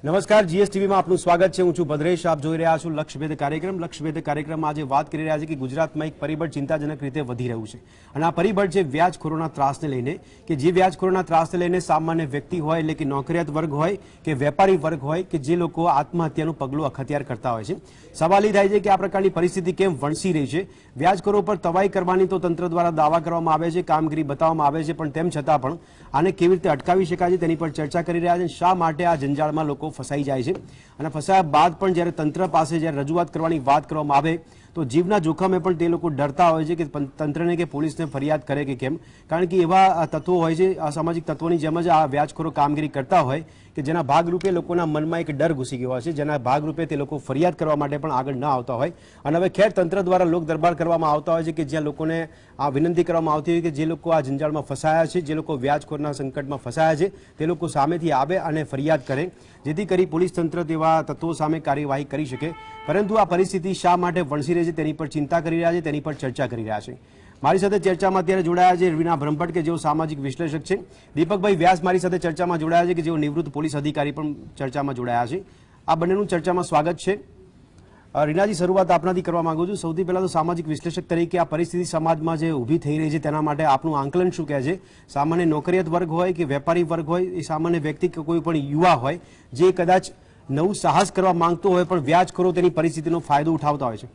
નમસ્કાર, જીએસટીવીમાં આપનું સ્વાગત છે। હું છું ભદ્રેશ, આપ જોઈ રહ્યા છો લક્ષ્યભેદ કાર્યક્રમ। લક્ષ્યભેદ કાર્યક્રમમાં આજે વાત કરી રહ્યા છે કે ગુજરાતમાં એક પરિબળ ચિંતાજનક રીતે વધી રહ્યું છે અને આ પરિબળ છે વ્યાજખોરોના ત્રાસને લઈને, કે જે વ્યાજખોરોના ત્રાસને લઈને સામાન્ય વ્યક્તિ હોય એટલે કે નોકરિયાત વર્ગ હોય કે વેપારી વર્ગ હોય કે જે લોકો આત્મહત્યાનું પગલું અખત્યાર કરતા હોય છે। સવાલ એ થાય છે કે આ પ્રકારની પરિસ્થિતિ કેમ વણસી રહી છે। વ્યાજખોરો પર તવાઈ કરવાની તો તંત્ર દ્વારા દાવા કરવામાં આવે છે, કામગીરી બતાવવામાં આવે છે, પણ તેમ છતાં પણ આને કેવી રીતે અટકાવી શકાય છે તેની પર ચર્ચા કરી રહ્યા છે। શા માટે આ જંજાળમાં લોકો ફસાઈ જાય છે અને ફસાયા બાદ પણ જ્યારે તંત્ર પાસે જ્યારે રજૂઆત કરવાની વાત કરવામાં આવે તો જીવના જોખમે પણ તે લોકો ડરતા હોય છે કે તંત્રને કે પોલીસને ફરિયાદ કરે કે કેમ, કારણ કે એવા તત્વો હોય છે, અસામાજિક તત્વોની જેમ જ આ વ્યાજખોરો કામગીરી કરતા હોય કે જેના ભાગરૂપે લોકોના મનમાં એક ડર ઘૂસી ગયો હોય છે, જેના ભાગરૂપે તે લોકો ફરિયાદ કરવા માટે પણ આગળ ન આવતા હોય। અને હવે ખેર તંત્ર દ્વારા લોક દરબાર કરવામાં આવતા હોય છે કે જ્યાં લોકોને આ વિનંતી કરવામાં આવતી હોય કે જે લોકો આ જંજાળમાં ફસાયા છે, જે લોકો વ્યાજખોરના સંકટમાં ફસાયા છે, તે લોકો સામેથી આવે અને ફરિયાદ કરે, જેથી કરી પોલીસ તંત્ર તેવા તત્વો સામે કાર્યવાહી કરી શકે। પરંતુ આ પરિસ્થિતિ શા માટે વણસી રહી છે તેની પર ચિંતા કરી રહ્યા છે, તેની પર ચર્ચા કરી રહ્યા છે। મારી સાથે ચર્ચામાં અત્યારે જોડાયા છે રવીના બ્રહ્મભટ્ટ કે જેઓ સામાજિક વિશ્લેષક છે, દીપકભાઈ વ્યાસ મારી સાથે ચર્ચામાં જોડાયા છે કે જેઓ નિવૃત્ત પોલીસ અધિકારી પણ ચર્ચામાં જોડાયા છે। આ બંનેનું ચર્ચામાં સ્વાગત છે। રીનાજી, શરૂઆત આપનાથી કરવા માંગુ છું। સૌથી પહેલા તો સામાજિક વિશ્લેષક તરીકે આ પરિસ્થિતિ સમાજમાં જે ઊભી થઈ રહી છે તેના માટે આપનું આંકલન શું કહે છે? સામાન્ય નોકરિયાત વર્ગ હોય કે વેપારી વર્ગ હોય, એ સામાન્ય વ્યક્તિ કે કોઈ પણ યુવા હોય જે કદાચ નવું સાહસ કરવા માંગતો હોય પણ વ્યાજખોરો તેની પરિસ્થિતિનો ફાયદો ઉઠાવતા હોય છે।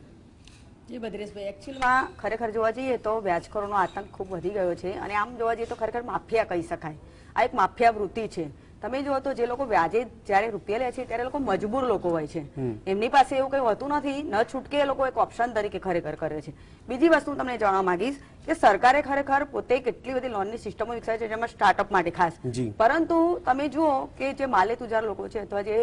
જી ભદ્રેશભાઈ, એકચ્યુઅલમાં ખરેખર જોવા જઈએ તો વ્યાજખોરોનો આતંક ખૂબ વધી ગયો છે અને આમ જોવા જઈએ તો ખરેખર માફિયા કહી શકાય। આ એક માફિયા વૃત્તિ છે। તમે જુઓ તો જે લોકો વ્યાજે જ્યારે રૂપિયા લે છે ત્યારે લોકો મજબૂર લોકો હોય છે, એમની પાસે એવું કંઈ હોતું નથી, ન છૂટકે એ લોકો એક ઓપ્શન તરીકે ખરેખર કરે છે। બીજી વસ્તુ તમને જણાવવા માંગીશ કે સરકારે ખરેખર પોતે કેટલી બધી લોનની સિસ્ટમો વિકસાવી છે, જેમાં સ્ટાર્ટઅપ માટે ખાસ, પરંતુ તમે જુઓ કે જે માલે તુજાર લોકો છે અથવા જે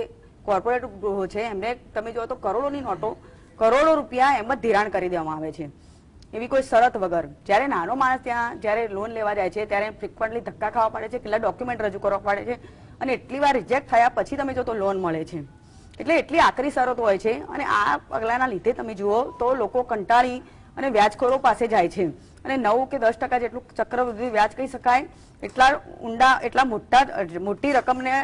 કોર્પોરેટ ગૃહો છે એમને તમે જુઓ તો કરોડોની નોટો, કરોડો રૂપિયા એમ જ ધિરાણ કરી દેવામાં આવે છે એવી કોઈ શરત વગર। જ્યારે નાનો માણસ ત્યાં જ્યારે લોન લેવા જાય છે ત્યારે ફ્રિકવન્ટલી ધક્કા ખાવા પડે છે, કેટલા ડોક્યુમેન્ટ રજૂ કરવા પડે છે અને એટલી વાર રિજેક્ટ થયા પછી તમે જો તો લોન મળે છે, એટલે એટલી આકરી શરતો હોય છે। અને આ પગલાના લીધે તમે જુઓ તો લોકો કંટાળી અને વ્યાજખોરો પાસે જાય છે અને 9 કે 10% જેટલું ચક્રવૃદ્ધિ વ્યાજ કહી શકાય એટલા ઊંડા, એટલા મોટી રકમને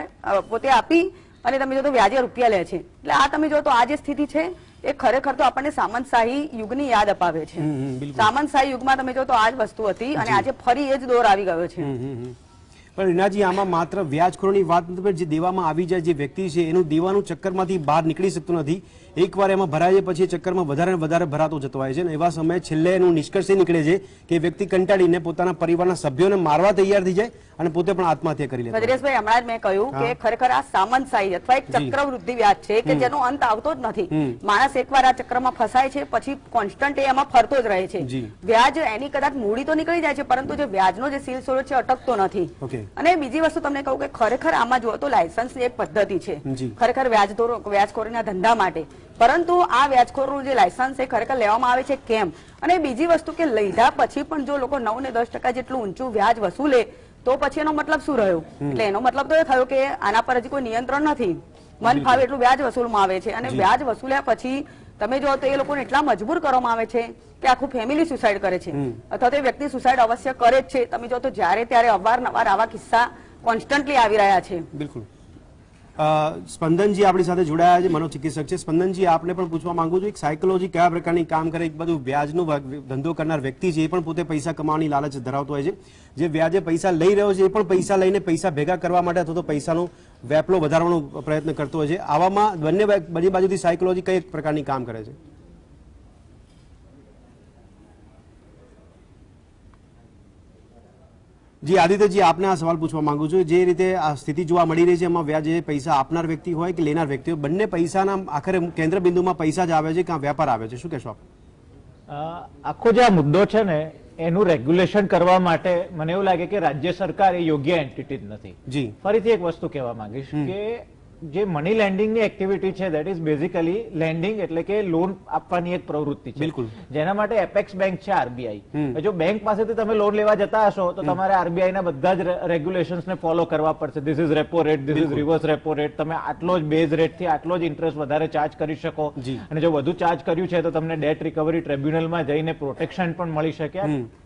પોતે આપી અને તમે જો તો વ્યાજે રૂપિયા લે છે। એટલે આ તમે જો તો આ જે સ્થિતિ છે એ ખરેખર તો આપણને સામંતશાહી યુગની યાદ અપાવે છે। સામંતશાહી યુગમાં તમે જો તો આ જ વસ્તુ હતી અને આજે ફરી એ જ દોર આવી ગયો છે। પણ રીનાજી, આમાં માત્ર વ્યાજખોરોની વાત નથી, જે દેવામાં આવી જાય જે વ્યક્તિ છે એનું દેવાનું ચક્કરમાંથી બહાર નીકળી શકતું નથી। એકવાર એમાં ભરાય જાય પછી ચક્કરમાં વધારે વધારે ભરાતો જતો હોય છે અને એવા સમયે છેલ્લે એનું નિષ્કર્ષ એ નીકળે છે કે વ્યક્તિ કંટાળીને પોતાના પરિવારના સભ્યોને મારવા તૈયાર થઈ જાય અને પોતે પણ આત્મહત્યા કરી લે। ભદ્રેશભાઈ, હમણાં જ મેં કહ્યું કે ખરેખર આ સામંતશાહી અથવા એક ચક્રવૃદ્ધિ વ્યાજ છે કે જેનો અંત આવતો જ નથી। માણસ એકવાર આ ચક્રમાં ફસાય છે પછી કોન્સ્ટન્ટ એમાં ફરતો જ રહે છે। વ્યાજ એની કદાચ મૂડી તો નીકળી જાય છે પરંતુ જે વ્યાજનો જે સિલસિલો છે અટકતો નથી। અને બીજી વસ્તુ તમને કહું કે ખરેખર આમાં જુઓ તો લાયસન્સની એક પદ્ધતિ છે ખરેખર વ્યાજખોરીના ધંધા માટે, પરંતુ આ વ્યાજખોરોનું જે લાયસન્સ છે ખરેખર લેવામાં આવે છે કેમ? અને બીજી વસ્તુ કે લીધા પછી પણ જો લોકો 9 ને 10% જેટલું ઊંચું વ્યાજ વસૂલે તો પછી એનો મતલબ શું રહ્યો? એટલે એનો મતલબ તો એ થયો કે આના પર હજી કોઈ નિયંત્રણ નથી, મન ફાવે એટલું વ્યાજ વસૂલવામાં આવે છે અને વ્યાજ વસૂલ્યા પછી તમે જો તો એ લોકોને એટલા મજબૂર કરવામાં આવે છે કે આખું ફેમિલી સુસાઇડ કરે છે અથવા તો એ વ્યક્તિ સુસાઇડ અવશ્ય કરે જ છે। તમે જો તો જ્યારે ત્યારે અવારનવાર આવા કિસ્સા કોન્સ્ટન્ટલી આવી રહ્યા છે। બિલકુલ। સ્પંદનજી આપણી સાથે જોડાયા છે, મનોચિકિત્સક છે। સ્પંદનજી, આપને પણ પૂછવા માંગુ છું, એક સાયકોલોજી કયા પ્રકારની કામ કરે? એક બધું વ્યાજનો ધંધો કરનાર વ્યક્તિ છે એ પણ પોતે પૈસા કમાવાની લાલચ ધરાવતો હોય છે, જે વ્યાજે પૈસા લઈ રહ્યો છે એ પણ પૈસા લઈને પૈસા ભેગા કરવા માટે અથવા તો પૈસાનો વેપલો વધારવાનો પ્રયત્ન કરતો હોય છે। આવામાં બધી બાજુથી સાયકોલોજી કઈ પ્રકારની કામ કરે છે? જી આદિત્યજી, આપને આ સવાલ પૂછવા માંગુ છું, જે રીતે આ સ્થિતિ જોવા મળી રહી છે એમાં વ્યાજે પૈસા આપનાર વ્યક્તિ હોય કે લેનાર વ્યક્તિ હોય, બંને પૈસાના આખરે કેન્દ્ર બિંદુમાં પૈસા જ આવે છે કે વ્યાપાર આવે છે? શું કહેશો આપ? આખો જે આ મુદ્દો છે ને એનું રેગ્યુલેશન કરવા માટે મને એવું લાગે કે રાજ્ય સરકાર એ યોગ્ય એન્ટિટી જ નથી। જી ફરીથી એક વસ્તુ કહેવા માંગીશ કે જે મની લેન્ડિંગ ની એક્ટિવિટી છે દેટ ઇઝ બેઝિકલી લેન્ડિંગ એટલે કે લોન આપવાની એક પ્રવૃત્તિ છે, જેના માટે એપેક્સ બેંક છે આરબીઆઈ। જો બેંક પાસેથી તમે લોન લેવા જતા હશો તો તમારે આરબીઆઈ ના બધા જ રેગ્યુલેશન્સ ને ફોલો કરવા પડશે। This is repo rate, this is reverse repo rate, તમે આટલો જ બેઝ રેટ થી આટલો જ ઇન્ટરેસ્ટ વધારે ચાર્જ કરી શકો અને જો વધુ ચાર્જ કર્યું છે તો તમને ડેટ રિકવરી ટ્રિબ્યુનલમાં જઈને પ્રોટેક્શન પણ મળી શકે।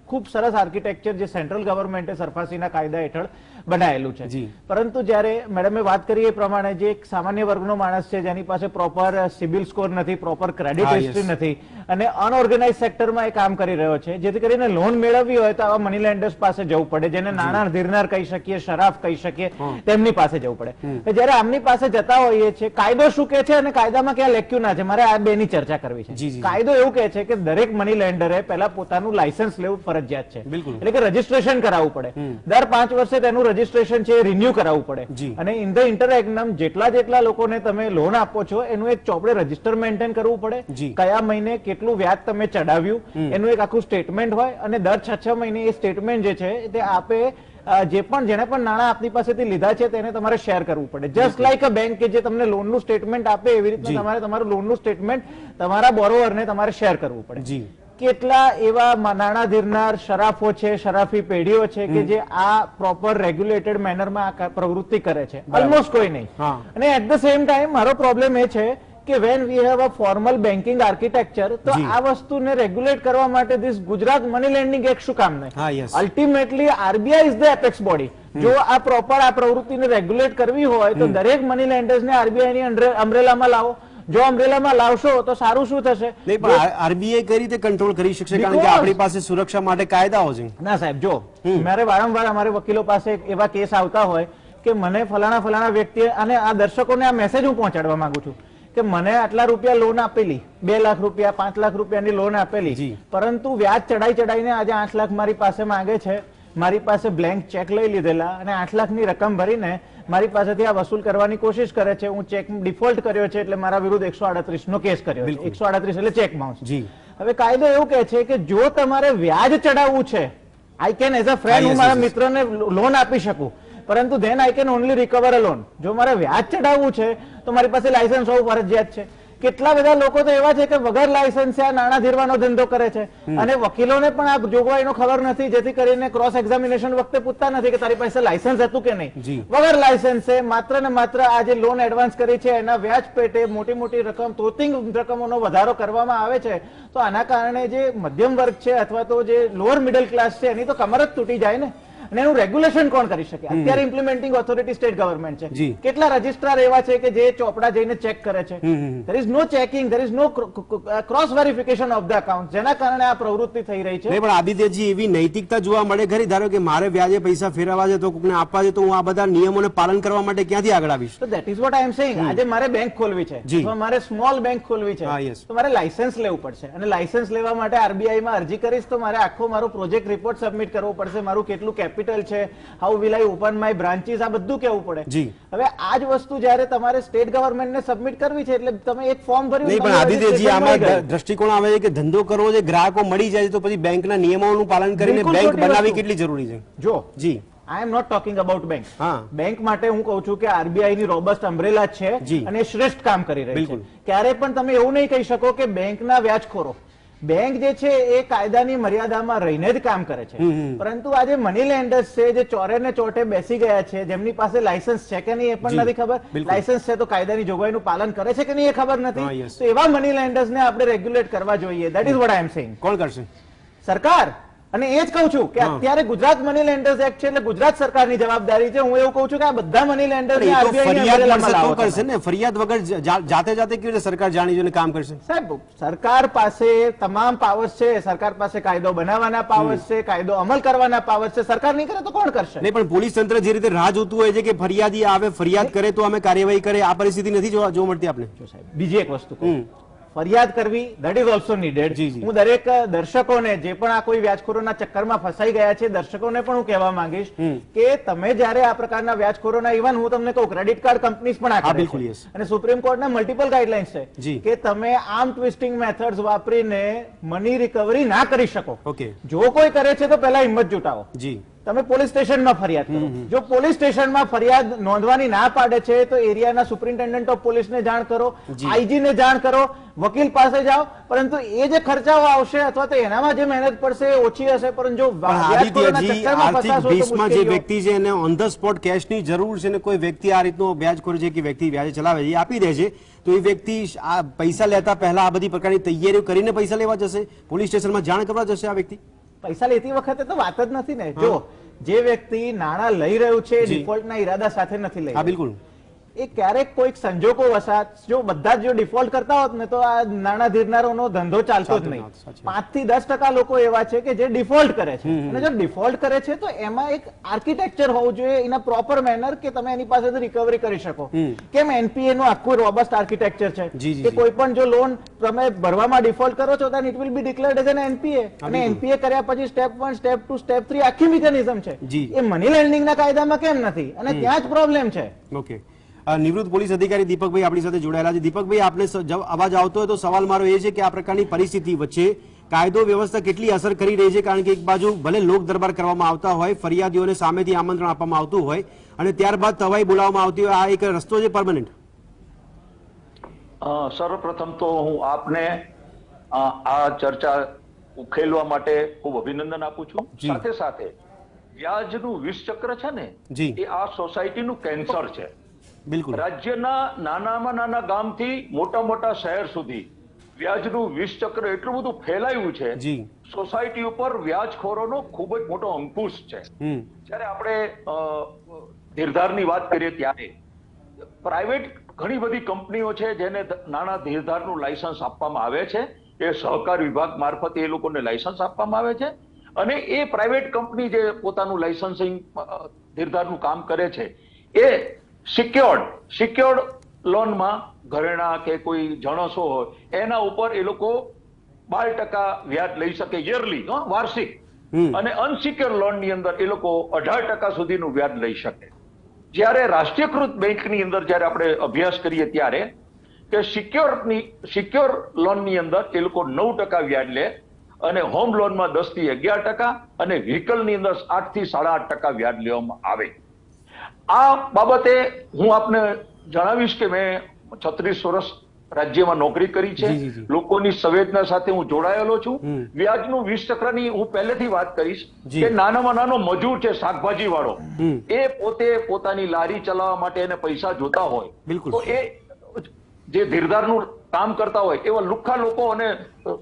ખૂબ સરસ આર્કિટેક્ચર જે સેન્ટ્રલ ગવર્મેન્ટે સરફાસીના કાયદા હેઠળ બનાવેલું છે. જી. પરંતુ જ્યારે મેડમે વાત કરી એ પ્રમાણે જે એક સામાન્ય વર્ગનો માણસ છે જેની પાસે પ્રોપર સિબિલ સ્કોર નથી, પ્રોપર ક્રેડિટ હા, હિસ્ટ્રી yes. નથી અને અનઓર્ગેનાઇઝ સેક્ટરમાં એ કામ કરી રહ્યો છે, જેથી કરીને લોન મેળવવી હોય તો આવા મની લેન્ડર્સ પાસે જવું પડે, જેને નાણાં ધીરનાર કહી શકીએ, શરાફ કહી શકીએ, તેમની પાસે જવું પડે. જ્યારે આમની પાસે જતા હોઈએ છે, કાયદો શું કે છે અને કાયદામાં ક્યાં લેખ્યું ના છે, મારે આ બેની ચર્ચા કરવી છે. જી, જી. કાયદો એવું કહે છે કે દરેક મની લેન્ડરે પહેલા પોતાનું લાયસન્સ લેવું ફરજિયાત છે. બિલકુલ. એટલે કે રજીસ્ટ્રેશન કરાવવું પડે. દર 5 વર્ષે તેનું રજીસ્ટ્રેશન છે રિન્યુ કરાવવું પડે. જી. અને ઇન ધ ઇન્ટરેગ્નમ જેટલા લોકોને તમે લોન આપો છો એનું એક ચોપડે રજીસ્ટર મેન્ટેન કરવું પડે. જી. કયા મહિને કેટલું વ્યાજ તમે ચડાવ્યું એનું એક આખું સ્ટેટમેન્ટ હોય અને દર 6 મહિને એ સ્ટેટમેન્ટ જે છે તે આપે જેને પણ નાણાં આપની પાસેથી લીધા છે તેને તમારે શેર કરવું પડે. જસ્ટ લાઈક અ બેંક કે જે તમને લોનનું સ્ટેટમેન્ટ આપે એવી રીતે તમારે તમારું લોનનું સ્ટેટમેન્ટ તમારા બોરોવરને તમારે શેર કરવું પડે. જી. કેટલા એવા નાણાં ધીરનાર શરાફો છે, શરાફી પેઢીઓ છે કે જે આ પ્રોપર રેગ્યુલેટેડ મેનરમાં આ પ્રવૃત્તિ કરે છે? ઓલમોસ્ટ કોઈ નહીં. હા. અને એટ ધ સેમ ટાઈમ મારો પ્રોબ્લેમ એ છે કે when we have a formal banking architecture, તો જી. આ વસ્તુને રેગ્યુલેટ કરવા માટે this Gujarat money landing act શું કામ હા, નહીં? yes. Ultimately RBI is the apex body. જો આ પ્રોપર આ પ્રવૃત્તિને રેગ્યુલેટ કરવી હોય તો દરેક મની લેન્ડર્સને આરબીઆઈ ની અમ્બ્રેલામાં લાવો. જો અમ્બ્રેલામાં લાવશો તો સારું શું થશે? નહીં, પણ આરબીઆઈ કઈ રીતે કંટ્રોલ કરી શકશે? કારણ કે આપણી પાસે સુરક્ષા માટે કાયદાઓ છે. ના સાહેબ, જો મારે વારંવાર અમારે વકીલો પાસે એવા કેસ આવતા હોય કે મને ફલાણા વ્યક્તિએ, અને આ દર્શકોને આ મેસેજ હું પહોંચાડવા માંગુ છું કે મને આટલા રૂપિયા લોન આપેલી, 2 લાખ રૂપિયા, 5 લાખ રૂપિયાની લોન આપેલી, જી. પરંતુ વ્યાજ ચડાઈને આજે 8 લાખ મારી પાસે માંગે છે. મારી પાસે બ્લેન્ક ચેક લઈ લીધેલા અને 8 લાખની રકમ ભરીને મારી પાસેથી આ વસૂલ કરવાની કોશિશ કરે છે. હું ચેક ડિફોલ્ટ કર્યો છે એટલે મારા વિરુદ્ધ 138 નો કેસ કર્યો છે. 138 એટલે ચેક બાઉન્સ. જી. હવે કાયદો એવું કહે છે કે જો તમારે વ્યાજ ચડાવવું છે, I can as a friend હું મારા મિત્રને લોન આપી શકું, પરંતુ than I can only recover a loan. જો મારે વ્યાજ ચડાવવું છે તો મારી પાસે લાયસન્સ હોવું ફરજિયાત છે. કેટલા બધા લોકો તો એવા છે કે વગર લાયસન્સે આ નાણાં ધીરવાનો ધંધો કરે છે અને વકીલોને પણ આ જોગવાઈનો ખબર નથી, જેથી કરીને ક્રોસ એક્ઝામિનેશન વખતે પૂછતા નથી કે તારી પાસે લાયસન્સ હતું કે નહીં. વગર લાયસન્સે માત્ર ને માત્ર આ જે લોન એડવાન્સ કરી છે એના વ્યાજ પેટે મોટી રકમ, તોતિંગ રકમોનો વધારો કરવામાં આવે છે. તો આના કારણે જે મધ્યમ વર્ગ છે અથવા તો જે લોઅર મિડલ ક્લાસ છે એની તો કમર જ તૂટી જાય ને. અને એનું રેગ્યુલેશન કોણ કરી શકે? અત્યારે ઇમ્પ્લિમેન્ટિંગ ઓથોરિટી સ્ટેટ ગવર્મેન્ટ છે. કેટલા રજિસ્ટ્રાર એવા છે કે જે ચોપડા જઈને ચેક કરે છે? There is no checking, there is no cross verification of the account, જેના કારણે આ પ્રવૃત્તિ થઈ રહી છે. પણ આદિત્યજી, એવી નૈતિકતા જોવા મળે ખરી? ધારો કે મારે વ્યાજે પૈસા ફેરવવા છે તો કોકને આપવા છે, તો હું આ બધા નિયમોને પાલન કરવા માટે ક્યાંથી આગળ આવીશ? તો that is what I am saying. આજે મારે બેંક ખોલવી છે, અથવા મારે સ્મોલ બેંક ખોલવી છે, તો મારે લાયસન્સ લેવું પડશે. અને લાયસન્સ લેવા માટે આરબીઆઈ માં અરજી કરીશ તો મારે આખો મારો પ્રોજેક્ટ રિપોર્ટ સબમિટ કરવો પડશે. મારું કેટલું કેપિટલ છે, how will I open my branches, આ બધું કેવું પડે. હવે આ જ વસ્તુ જ્યારે તમારે સ્ટેટ ગવર્મેન્ટને સબમિટ કરવી છે એટલે તમે એક ફોર્મ ભર્યું. નહીં, પણ આદિત્યજી, આમાં દ્રષ્ટિકોણ આવે છે કે ધંધો કરવો છે, ગ્રાહકો મળી જાય તો પછી બેંકના નિયમોનું પાલન કરીને બેંક બનાવવી કેટલી જરૂરી છે? જો જી, I am not talking about bank. હા, બેંક માટે હું કહું છું કે આરબીઆઈ ની રોબસ્ટ અમ્બ્રેલા છે અને શ્રેષ્ઠ કામ કરી રહી છે. ક્યારે પણ તમે એવું નહીં કહી શકો કે બેંકના વ્યાજખોરો, બેંક જે છે એ કાયદાની મર્યાદામાં રહીને જ કામ કરે છે. પરંતુ આજે મની લેન્ડર્સ છે જે ચોરે ને ચોટે બેસી ગયા છે, જેમની પાસે લાયસન્સ છે કે નહીં એ પણ નથી ખબર, લાયસન્સ છે તો કાયદાની જોગવાઈનું પાલન કરે છે કે નહીં એ ખબર નથી. તો એવા મની લેન્ડર્સ ને આપણે રેગ્યુલેટ કરવા જોઈએ. That is what I am saying. કોણ કરશે? સરકાર. અને એ જ કહું છું કે અત્યારે ગુજરાત મની લેન્ડર્સ એક્ટ છે એટલે ગુજરાત સરકારની જવાબદારી છે. હું એવું કહું છું કે આ બધા મની લેન્ડર્સ ફરિયાદ વગર જાતે કેવી રીતે સરકાર જાણી જોઈને કામ કરશે? સાહેબ, સરકાર પાસે તમામ પાવર્સ છે. સરકાર પાસે કાયદો બનાવવાના પાવર્સ છે, કાયદો અમલ કરવાના પાવર્સ છે. સરકાર નહીં કરે તો કોણ કરશે? નહીં, પણ પોલીસ તંત્ર જે રીતે રાહ જોતું હોય છે કે ફરિયાદી આવે, ફરિયાદ કરે તો અમે કાર્યવાહી કરે, આ પરિસ્થિતિ નથી જોવા મળતી આપણે. બીજી એક વસ્તુ કહું, ફરિયાદ કરવી ધેટ ઇઝ ઓલ્સો નીડેડ. હું દરેક દર્શકોને જે પણ આ કોઈ વ્યાજખોરોના ચક્કરમાં ફસાઈ ગયા છે, દર્શકોને પણ હું કહેવા માંગીશ કે તમે જયારે આ પ્રકારના વ્યાજખોરોના, ઇવન હું તમને કહું ક્રેડિટ કાર્ડ કંપનીઝ પણ આ કરે છે અને સુપ્રીમ કોર્ટના મલ્ટિપલ ગાઈડલાઇન્સ છે કે તમે આર્મ ટ્વિસ્ટિંગ મેથડ્સ વાપરીને મની રિકવરી ના કરી શકો. જો કોઈ કરે છે તો પહેલા હિંમત જુટાવો. તમે પોલીસ સ્ટેશનમાં ફરિયાદ કરો. જો પોલીસ સ્ટેશનમાં ફરિયાદ નોંધવાની ના પાડે છે તો એરિયાના સુપ્રિન્ટેન્ડન્ટ ઓફ પોલીસને જાણ કરો, આઈજી ને જાણ કરો, વકીલ પાસે જાઓ. પરંતુ એ જે ખર્ચાઓ આવશે અથવા તો એનામાં જે મહેનત પડશે એ ઓછી હશે. પરંતુ જો આર્થિક ભીષમાં જે વ્યક્તિ છે એને ઓન ધ સ્પોટ કેશની જરૂર છે ને કોઈ વ્યક્તિ આ રીતનો વ્યાજખોર છે કે વ્યક્તિ વ્યાજે ચલાવે છે, આપી દે છે, તો એ વ્યક્તિ આ પૈસા લેતા પહેલા આ બધી પ્રકારની તૈયારીઓ કરીને પૈસા લેવા જશે, પોલીસ સ્ટેશનમાં જાણ કરવા જશે આ વ્યક્તિ? પૈસા લેતી વખતે તો વાત જ નથી ને. જો જે વ્યક્તિ નાણાં લઈ રહ્યું છે ડિફોલ્ટના ઈરાદા સાથે નથી લઈ હા બિલકુલ એ ક્યારેક કોઈક સંજોગો વસાત જો બધા જ જો ડિફોલ્ટ કરતા હોત ને તો આ નાણાં ધીરનારોનો ધંધો ચાલતો જ નહીં. 5 થી 10% લોકો એવા છે કે જે ડિફોલ્ટ કરે છે અને જો ડિફોલ્ટ કરે છે તો એમાં એક આર્કિટેક્ચર હોવું જોઈએ ઇન અ પ્રોપર મેનર કે તમે એની પાસેથી રિકવરી કરી શકો. કેમ એનપીએ નું આખું રોબસ્ટ આર્કિટેક્ચર છે કે કોઈ પણ જો લોન તમે ભરવામાં ડિફોલ્ટ કરો છો તો it will be declared as an NPA અને એનપીએ કર્યા પછી સ્ટેપ 1 સ્ટેપ 2 સ્ટેપ 3 આખી મિકેનિઝમ છે. એ મની લેન્ડિંગના કાયદામાં કેમ નથી અને ત્યાં જ પ્રોબ્લેમ છે. ઓકે નિવૃત્ત પોલીસ અધિકારી દીપકભાઈ આપણી સાથે જોડાયેલા છે. દીપકભાઈ આપને અવાજ આવતો હોય તો સવાલ મારો એ છે કે આ પ્રકારની પરિસ્થિતિ વચ્ચે કાયદો વ્યવસ્થા કેટલી અસર કરી રહી છે? કારણ કે એક બાજુ ભલે લોક દરબાર કરવામાં આવતા હોય, ફરિયાદીઓને સામેથી આમંત્રણ આપવામાં આવતું હોય અને ત્યારબાદ તવાઈ બોલાવવામાં આવતી હોય, આ એક રસ્તો છે પરમનન્ટ? સર્વપ્રથમ તો હું આપને આ ચર્ચા ઉકેલવા માટે ખૂબ અભિનંદન આપું છું. સાથે સાથે વ્યાજનું વિષચક્ર છે ને એ આ સોસાયટીનું કેન્સર છે. બિલકુલ રાજ્યના નાનામાં નાના ગામથી મોટા મોટા શહેર સુધી વ્યાજનું વિષચક્ર એટલું બધું ફેલાયું છે. સોસાયટી ઉપર વ્યાજખોરોનો ખૂબ જ મોટો અંકુશ છે. જ્યારે આપણે ધીરધારની વાત કરીએ ત્યારે પ્રાઇવેટ ઘણી બધી કંપનીઓ છે જેને નાના ધીરધારનું લાયસન્સ આપવામાં આવે છે. એ સહકાર વિભાગ મારફતે એ લોકોને લાયસન્સ આપવામાં આવે છે અને એ પ્રાઇવેટ કંપની જે પોતાનું લાયસન્સિંગ ધીરધારનું કામ કરે છે એ સિક્યોર્ડ લોનમાં ઘરેણા કે કોઈ જણસો હોય એના ઉપર એ લોકો 12% વ્યાજ લઈ શકે યરલી, વાર્ષિક. અને અનસિક્યોર લોન ની અંદર એ લોકો 18% સુધીનું વ્યાજ લઈ શકે. જ્યારે રાષ્ટ્રીયકૃત બેંકની અંદર જ્યારે આપણે અભ્યાસ કરીએ ત્યારે કે સિક્યોર લોનની અંદર એ લોકો 9% વ્યાજ લે અને હોમ લોનમાં 10 થી 11% અને વ્હીકલની અંદર 8 થી 8.5% વ્યાજ લેવામાં આવે. આ બાબતે હું આપને જણાવીશ કે મેં 36 વર્ષ રાજ્યમાં નોકરી કરી છે. લોકોની સંવેદના સાથે હું જોડાયેલો છું. વ્યાજનું વિષચક્રની હું પહેલેથી વાત કરીશ કે નાનામાં નાનો મજૂર છે, શાકભાજી વાળો, એ પોતે પોતાની લારી ચલાવવા માટે એને પૈસા જોતા હોય તો એ જે ધીરધારનું કામ કરતા હોય એવા લુખ્ખા લોકો અને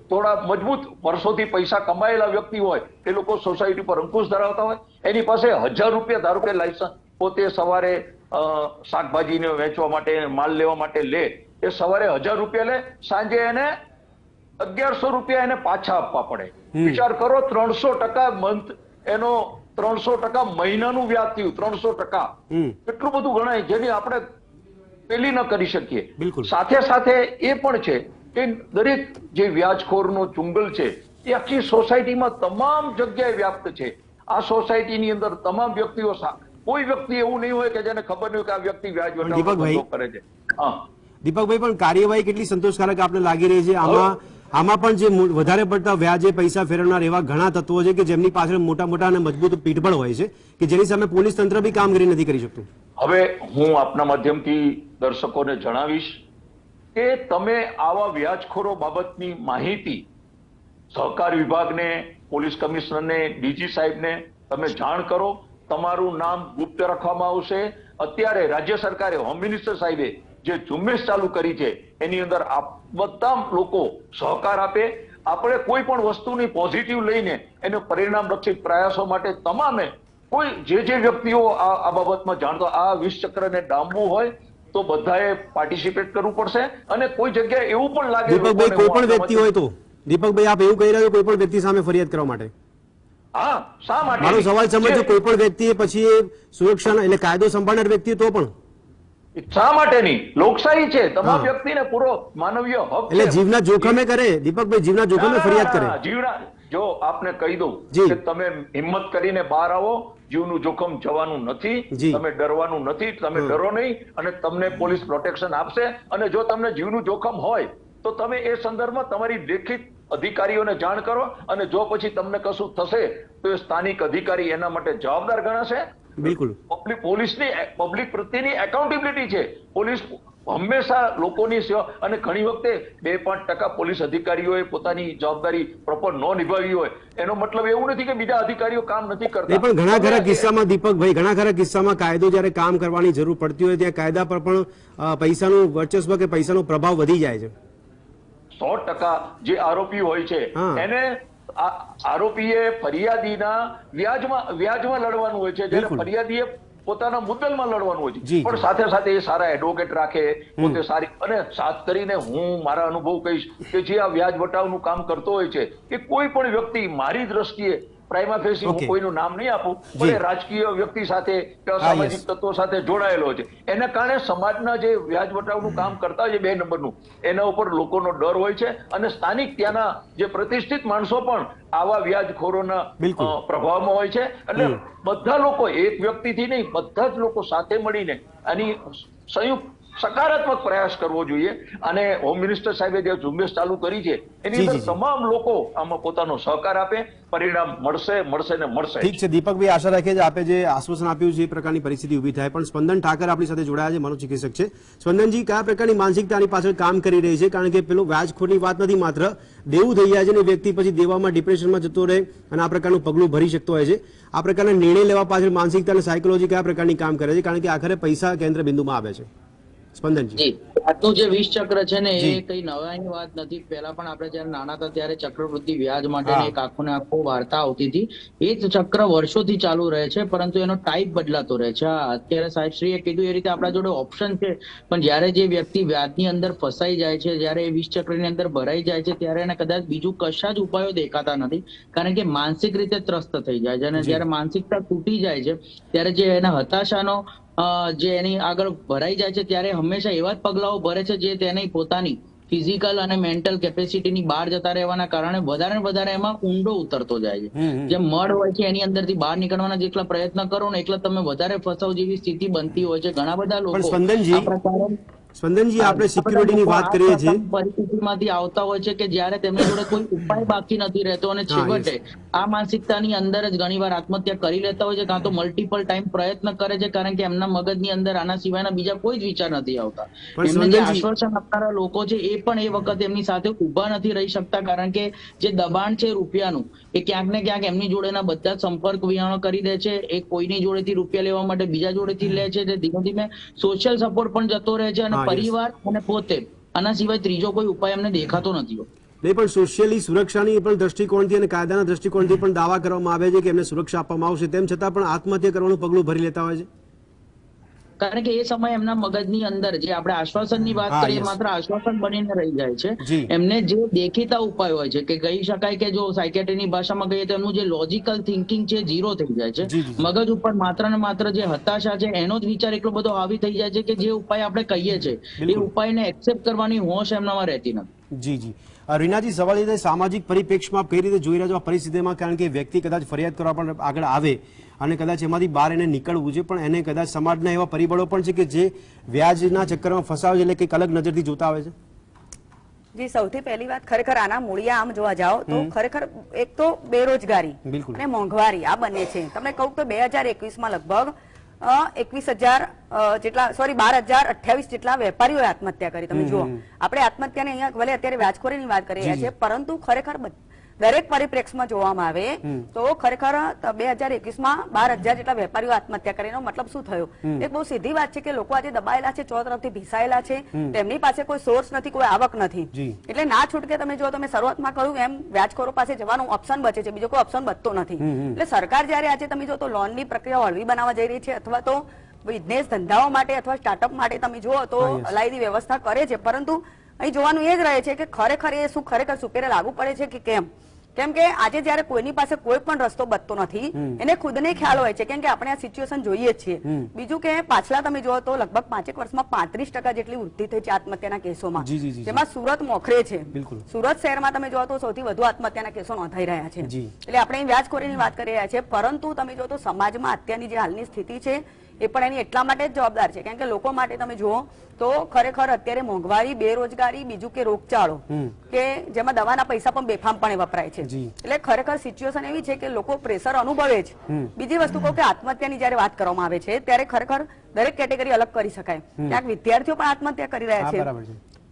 થોડા મજબૂત વર્ષોથી પૈસા કમાયેલા વ્યક્તિ હોય એ લોકો સોસાયટી પર અંકુશ ધરાવતા હોય એની પાસે 1000 રૂપિયા ધારો કે લાયસન્સ પોતે સવારે શાકભાજીને વેચવા માટે માલ લેવા માટે લે, એ સવારે 1000 રૂપિયા લે, સાંજે એને 1100 રૂપિયા એને પાછા આપવા પડે. વિચાર કરો 300% મંથ, એનો 300% મહિનાનું વ્યાજ થયું. 300% એટલું બધું ગણાય જેની આપણે પેલી ન કરી શકીએ. સાથે સાથે એ પણ છે કે દરેક જે વ્યાજખોરનો ચુંગલ છે એ આખી સોસાયટીમાં તમામ જગ્યાએ વ્યાપ્ત છે. આ સોસાયટીની અંદર તમામ વ્યક્તિઓ, કોઈ વ્યક્તિ એવું નહીં હોય કે જેને ખબર નહીં હોય કે આ વ્યક્તિ વ્યાજ વટાવવાનો કરે છે. દીપકભાઈ પણ કાર્યવાહી કેટલી સંતોષકારક આપને લાગી રહી છે? આમાં પણ જે વધારે પડતા વ્યાજે પૈસા ફેરવનાર એવા ઘણા તત્વો છે કે જેમની પાછળ મોટા મોટા અને મજબૂત પીઠબળ હોય છે કે જેની સામે પોલીસ તંત્ર બી કામગીરી નથી કરી શકતું. હવે હું આપના માધ્યમથી દર્શકોને જણાવીશ કે તમે આવા વ્યાજખોરો બાબતની માહિતી સહકાર વિભાગને, પોલીસ કમિશનરને, ડીજી સાહેબને તમે જાણ કરો. તમારું નામ ગુપ્ત રાખવામાં આવશે. અત્યારે રાજ્ય સરકારે, હોમ મિનિસ્ટર સાહેબે જે ઝુંબેશ ચાલુ કરી છે એની અંદર બધા લોકો સહકાર આપે. આપણે કોઈ પણ વસ્તુની પોઝિટિવ લઈને એને પરિણામલક્ષી પ્રયાસો માટે તમામે કોઈ જે વ્યક્તિઓ આ બાબતમાં જાણતો આ વિષચક્રને ડામવું હોય તો બધાએ પાર્ટિસિપેટ કરવું પડશે. અને કોઈ જગ્યાએ એવું પણ લાગે દીપકભાઈ કોઈ પણ વ્યક્તિ હોય તો, દીપકભાઈ આપ એવું કહી રહ્યા છો કોઈ પણ વ્યક્તિ સામે ફરિયાદ કરવા માટે? હા, શા માટે? મારો સવાલ સમજો, કોઈ પણ વ્યક્તિ પછી સુરક્ષા એટલે કાયદો સંભાળનાર વ્યક્તિ તો પણ શા માટે નહીં? લોકશાહી છે, તમામ વ્યક્તિને પૂરો માનવીય હક છે. એટલે જીવના જોખમે કરે દીપકભાઈ, જીવના જોખમે ફરિયાદ કરે. જીવના, જો આપને કહી દઉં કે તમે હિંમત કરીને બહાર આવો, જીવનું જોખમ જવાનું નથી, તમે ડરવાનું નથી, તમે ડરો નહીં અને તમને પોલીસ પ્રોટેક્શન આપશે. અને જો તમને જીવનું જોખમ હોય તો તમે એ સંદર્ભમાં તમારી લેખિત અધિકારીઓને જાણ કરો અને જો પછી તમને કશું થશે તો એ સ્થાનિક અધિકારી એના માટે જવાબદાર ગણાશે. બિલકુલ પોલીસની પબ્લિક પ્રત્યેની એકાઉન્ટેબિલિટી છે. પોલીસ હંમેશા લોકોની સેવા, અને ઘણી વખતે 2-5% પોલીસ અધિકારીઓએ પોતાની જવાબદારી પ્રોપર ન નિભાવી હોય એનો મતલબ એવું નથી કે બીજા અધિકારીઓ કામ નથી કરતા. પણ ઘણા ખરા કિસ્સામાં દીપકભાઈ, ઘણા ખરા કિસ્સામાં કાયદો જયારે કામ કરવાની જરૂર પડતી હોય ત્યાં કાયદા પર પણ પૈસાનું વર્ચસ્વ કે પૈસાનો પ્રભાવ વધી જાય છે. 100% જે આરોપી હોય છે એને આરોપીએ ફરિયાદીના વ્યાજમાં લડવાનું હોય છે, જ્યારે ફરિયાદીએ પોતાના મુદ્દલમાં લડવાનું હોય છે. પણ સાથે સાથે એ સારા એડવોકેટ રાખે, પોતે સારી, અને ખાસ કરીને હું મારા અનુભવ કહીશ કે જે આ વ્યાજ વટાવનું કામ કરતો હોય છે કે કોઈ પણ વ્યક્તિ, મારી દ્રષ્ટિએ પ્રાઇમા ફેસી હું કોઈનું નામ નહીં આપું, પણ એ રાજકીય વ્યક્તિ સાથે કે અસામાજિક તત્વો સાથે જોડાયેલો છે. એના કારણે સમાજના જે વ્યાજ વટાવનું કામ કરતા હોય છે 2 નંબરનું, એના ઉપર લોકોનો ડર હોય છે, અને સ્થાનિક ત્યાંના જે પ્રતિષ્ઠિત માણસો પણ આવા વ્યાજખોરોના પ્રભાવમાં હોય છે. એટલે બધા લોકો, એક વ્યક્તિથી નહીં, બધા જ લોકો સાથે મળીને આની સંયુક્ત સકારાત્મક પ્રયાસ કરવો જોઈએ. અને હોમ મિનિસ્ટર સાહેબે જે ઝુંબેશ ચાલુ કરી છે એની અંદર તમામ લોકો આમાં પોતાનો સહકાર આપે, પરિણામ મળશે ને મળશે. ઠીક છે દીપકભાઈ, આશા રાખીએ છીએ આપે જે આશ્વાસન આપ્યું છે એ પ્રકારની પરિસ્થિતિ ઊભી થાય. પણ સ્પંદન ઠાકર આપણી સાથે જોડાયા છે, મનોચિકિત્સક છે. સ્પંદનજી, કયા પ્રકારની માનસિકતાની પાછળ કામ કરી રહી છે? કારણ કે પેલું વ્યાજખોરની વાત નથી, માત્ર દેવું થઈ જાય છે ને વ્યક્તિ પછી દેવામાં ડિપ્રેશનમાં જતો રહે અને આ પ્રકારનું પગલું ભરી શકતો હોય છે. આ પ્રકારના નિર્ણય લેવા પાછળ માનસિકતા અને સાયકોલોજી કયા પ્રકારની કામ કરે છે? કારણ કે આખરે પૈસા કેન્દ્ર બિંદુમાં આવે છે. સ્પંદનજી, આજનું જે 20 ચક્ર છે ને એ કઈ નવાઈની વાત નથી. પહેલા પણ આપણે જયારે નાના હતા ત્યારે ચક્રવૃદ્ધિ વ્યાજ માટેની એક આખો ને આખો વાર્તા આવતી હતી. એ જ ચક્ર વર્ષોથી ચાલુ રહે છે, પરંતુ એનો ટાઈપ બદલાતો રહે છે. અત્યારે સાહેબશ્રીએ કીધું એ રીતે આપણા જોડે ઓપ્શન છે, પણ જયારે જે વ્યક્તિ વ્યાજની અંદર ફસાઈ જાય છે, જયારે એ 20 ચક્રની અંદર ભરાઈ જાય છે, ત્યારે એને કદાચ બીજું કશા જ ઉપાયો દેખાતા નથી, કારણ કે માનસિક રીતે ત્રસ્ત થઈ જાય છે. અને જયારે માનસિકતા તૂટી જાય છે ત્યારે જે એના હતાશાનો જે એની આગળ ભરાઈ જાય છે, ત્યારે હંમેશા એવા જ પગલાઓ ભરે છે જે તેની પોતાની ફિઝિકલ અને મેન્ટલ કેપેસિટીની બહાર જતા રહેવાના કારણે વધારે ને વધારે એમાં ઊંડો ઉતરતો જાય છે. જે મળ હોય છે એની અંદરથી બહાર નીકળવાના જેટલા પ્રયત્ન કરો ને એટલા તમે વધારે ફસાવ જેવી સ્થિતિ બનતી હોય છે. ઘણા બધા લોકો સ્પંદનજી, આપણે સિક્યુરિટીની વાત કરીએ છીએ, પરિસ્થિતિમાંથી આવતા હોય છે કે જ્યારે તેમની જોડે કોઈ ઉપાય બાકી નથી રહેતો અને છેવટે આ માનસિકતાની અંદર જ ઘણીવાર આત્મહત્યા કરી લેતા હોય છે, કાં તો મલ્ટિપલ ટાઈમ પ્રયત્ન કરે છે, કારણ કે એમના મગજની અંદર આના સિવાયના બીજા કોઈ જ વિચાર નથી આવતા. એમને જે આશ્વાસન આપનારા લોકો છે એ પણ એ વખતે એમની સાથે ઉભા નથી રહી શકતા, કારણ કે જે દબાણ છે રૂપિયાનું એ ક્યાંક ને ક્યાંક એમની જોડેના બધા સંપર્ક વિહોણો કરી દે છે. એ કોઈની જોડેથી રૂપિયા લેવા માટે બીજા જોડેથી લે છે. ધીમે ધીમે સોશિયલ સપોર્ટ પણ જતો રહે છે અને પરિવાર અને પોતે, આના સિવાય ત્રીજો કોઈ ઉપાય અમને દેખાતો નથી. નહીં, પણ સોશિયલી સુરક્ષાની પણ દ્રષ્ટિકોણથી અને કાયદાના દ્રષ્ટિકોણથી પણ દાવા કરવામાં આવે છે કે એમને સુરક્ષા આપવામાં આવશે, તેમ છતાં પણ આત્મહત્યા કરવાનું પગલું ભરી લેતા હોય છે. કારણ કે એ સમય એમના મગજની અંદર જે આપણે આશ્વાસનની વાત કરીએ માત્ર આશ્વાસન બનીને રહી જાય છે. એમને જે દેખીતા ઉપાય હોય છે કે કહી શકાય કે જો સાયકેટ્રીની ભાષામાં કહીએ તો એમનું જે લોજિકલ થિંકિંગ છે ઝીરો થઈ જાય છે. મગજ ઉપર માત્ર ને માત્ર જે હતાશા છે એનો જ વિચાર એટલો બધો હાવી થઈ જાય છે કે જે ઉપાય આપણે કહીએ છીએ એ ઉપાયને એક્સેપ્ટ કરવાની હોશ એમનામાં રહેતી નથી. જી જી, રીનાજી, સવાલ એ સામાજિક પરિપ્રેક્ષમાં કઈ રીતે જોઈ રહ્યા છો આ પરિસ્થિતિમાં? કારણ કે વ્યક્તિ કદાચ ફરિયાદ કરવા પણ આગળ આવે અને કદાચ એમાંથી બહાર એને નીકળવું છે, પણ એને કદાચ સમાજના એવા પરિબળો પણ છે કે જે વ્યાજના ચક્કરમાં ફસાવે છે, એટલે કંઈક અલગ નજરથી જોતા આવે છે. જી, સૌથી પહેલી વાત, ખરેખર આના મૂળિયા આમ જોવા જાઓ તો ખરેખર એક તો બેરોજગારી અને મોંઘવારી આ બંને છે. તમને કહું તો 2021માં લગભગ 21,000 જેટલા, સોરી 12,028 જેટલા વેપારીઓએ આત્મહત્યા કરી. તમે જુઓ, આપણે આત્મહત્યાને અહીંયા ભલે અત્યારે વ્યાજખોરીની વાત કરી રહ્યા છીએ, પરંતુ ખરેખર દરેક પરિપ્રેક્ષમાં જોવામાં આવે તો ખરેખર 2021માં 12,000 જેટલા વેપારીઓ આત્મહત્યા કરીને મતલબ શું થયો? એક બહુ સીધી વાત છે કે લોકો આજે દબાયેલા છે, ચો તરફથી ભીસાયેલા છે, તેમની પાસે કોઈ સોર્સ નથી, કોઈ આવક નથી, એટલે ના છૂટકે તમે જો તમે શરૂઆતમાં કહ્યું એમ વ્યાજખોરો પાસે જવાનું ઓપ્શન બચે છે, બીજો કોઈ ઓપ્શન બચતો નથી. એટલે સરકાર જયારે આજે તમે જો તો લોનની પ્રક્રિયા હળવી બનાવવા જઈ રહી છે, અથવા તો બિઝનેસ ધંધાઓ માટે અથવા સ્ટાર્ટઅપ માટે તમે જુઓ તો અલાયદી વ્યવસ્થા કરે છે, પરંતુ અહીં જોવાનું એ જ રહે છે કે ખરેખર એ શું ખરેખર સુપેરે લાગુ પડે છે કે કેમ? કેમ કે આજે જયારે કોઈની પાસે કોઈ પણ રસ્તો બચતો નથી, એને ખુદને ખ્યાલ હોય છે, કેમ કે આપણે આ સિચ્યુએશન જોઈએ છીએ. બીજું કે પાછલા તમે જુઓ તો લગભગ 5 વર્ષમાં 35% જેટલી વૃદ્ધિ થઈ છે આત્મહત્યાના કેસોમાં, જેમાં સુરત મોખરે છે. સુરત શહેરમાં તમે જુઓ તો સૌથી વધુ આત્મહત્યાના કેસો નોંધાઈ રહ્યા છે. એટલે આપણે વ્યાજખોરીની વાત કરી રહ્યા છીએ, પરંતુ તમે જુઓ તો સમાજમાં અત્યારની જે હાલની સ્થિતિ છે એ પણ એની એટલા માટે જ જવાબદાર છે, કેમ કે લોકો માટે તમે જુઓ તો ખરેખર અત્યારે મોંઘવારી, બેરોજગારી, બીજું કે રોગચાળો કે જેમાં દવાના પૈસા પણ બેફામપણે વપરાય છે. એટલે ખરેખર સિચ્યુએશન એવી છે કે લોકો પ્રેશર અનુભવે છે. બીજી વસ્તુ કહું કે આત્મહત્યાની જયારે વાત કરવામાં આવે છે ત્યારે ખરેખર દરેક કેટેગરી અલગ કરી શકાય. ક્યાંક વિદ્યાર્થીઓ પણ આત્મહત્યા કરી રહ્યા છે,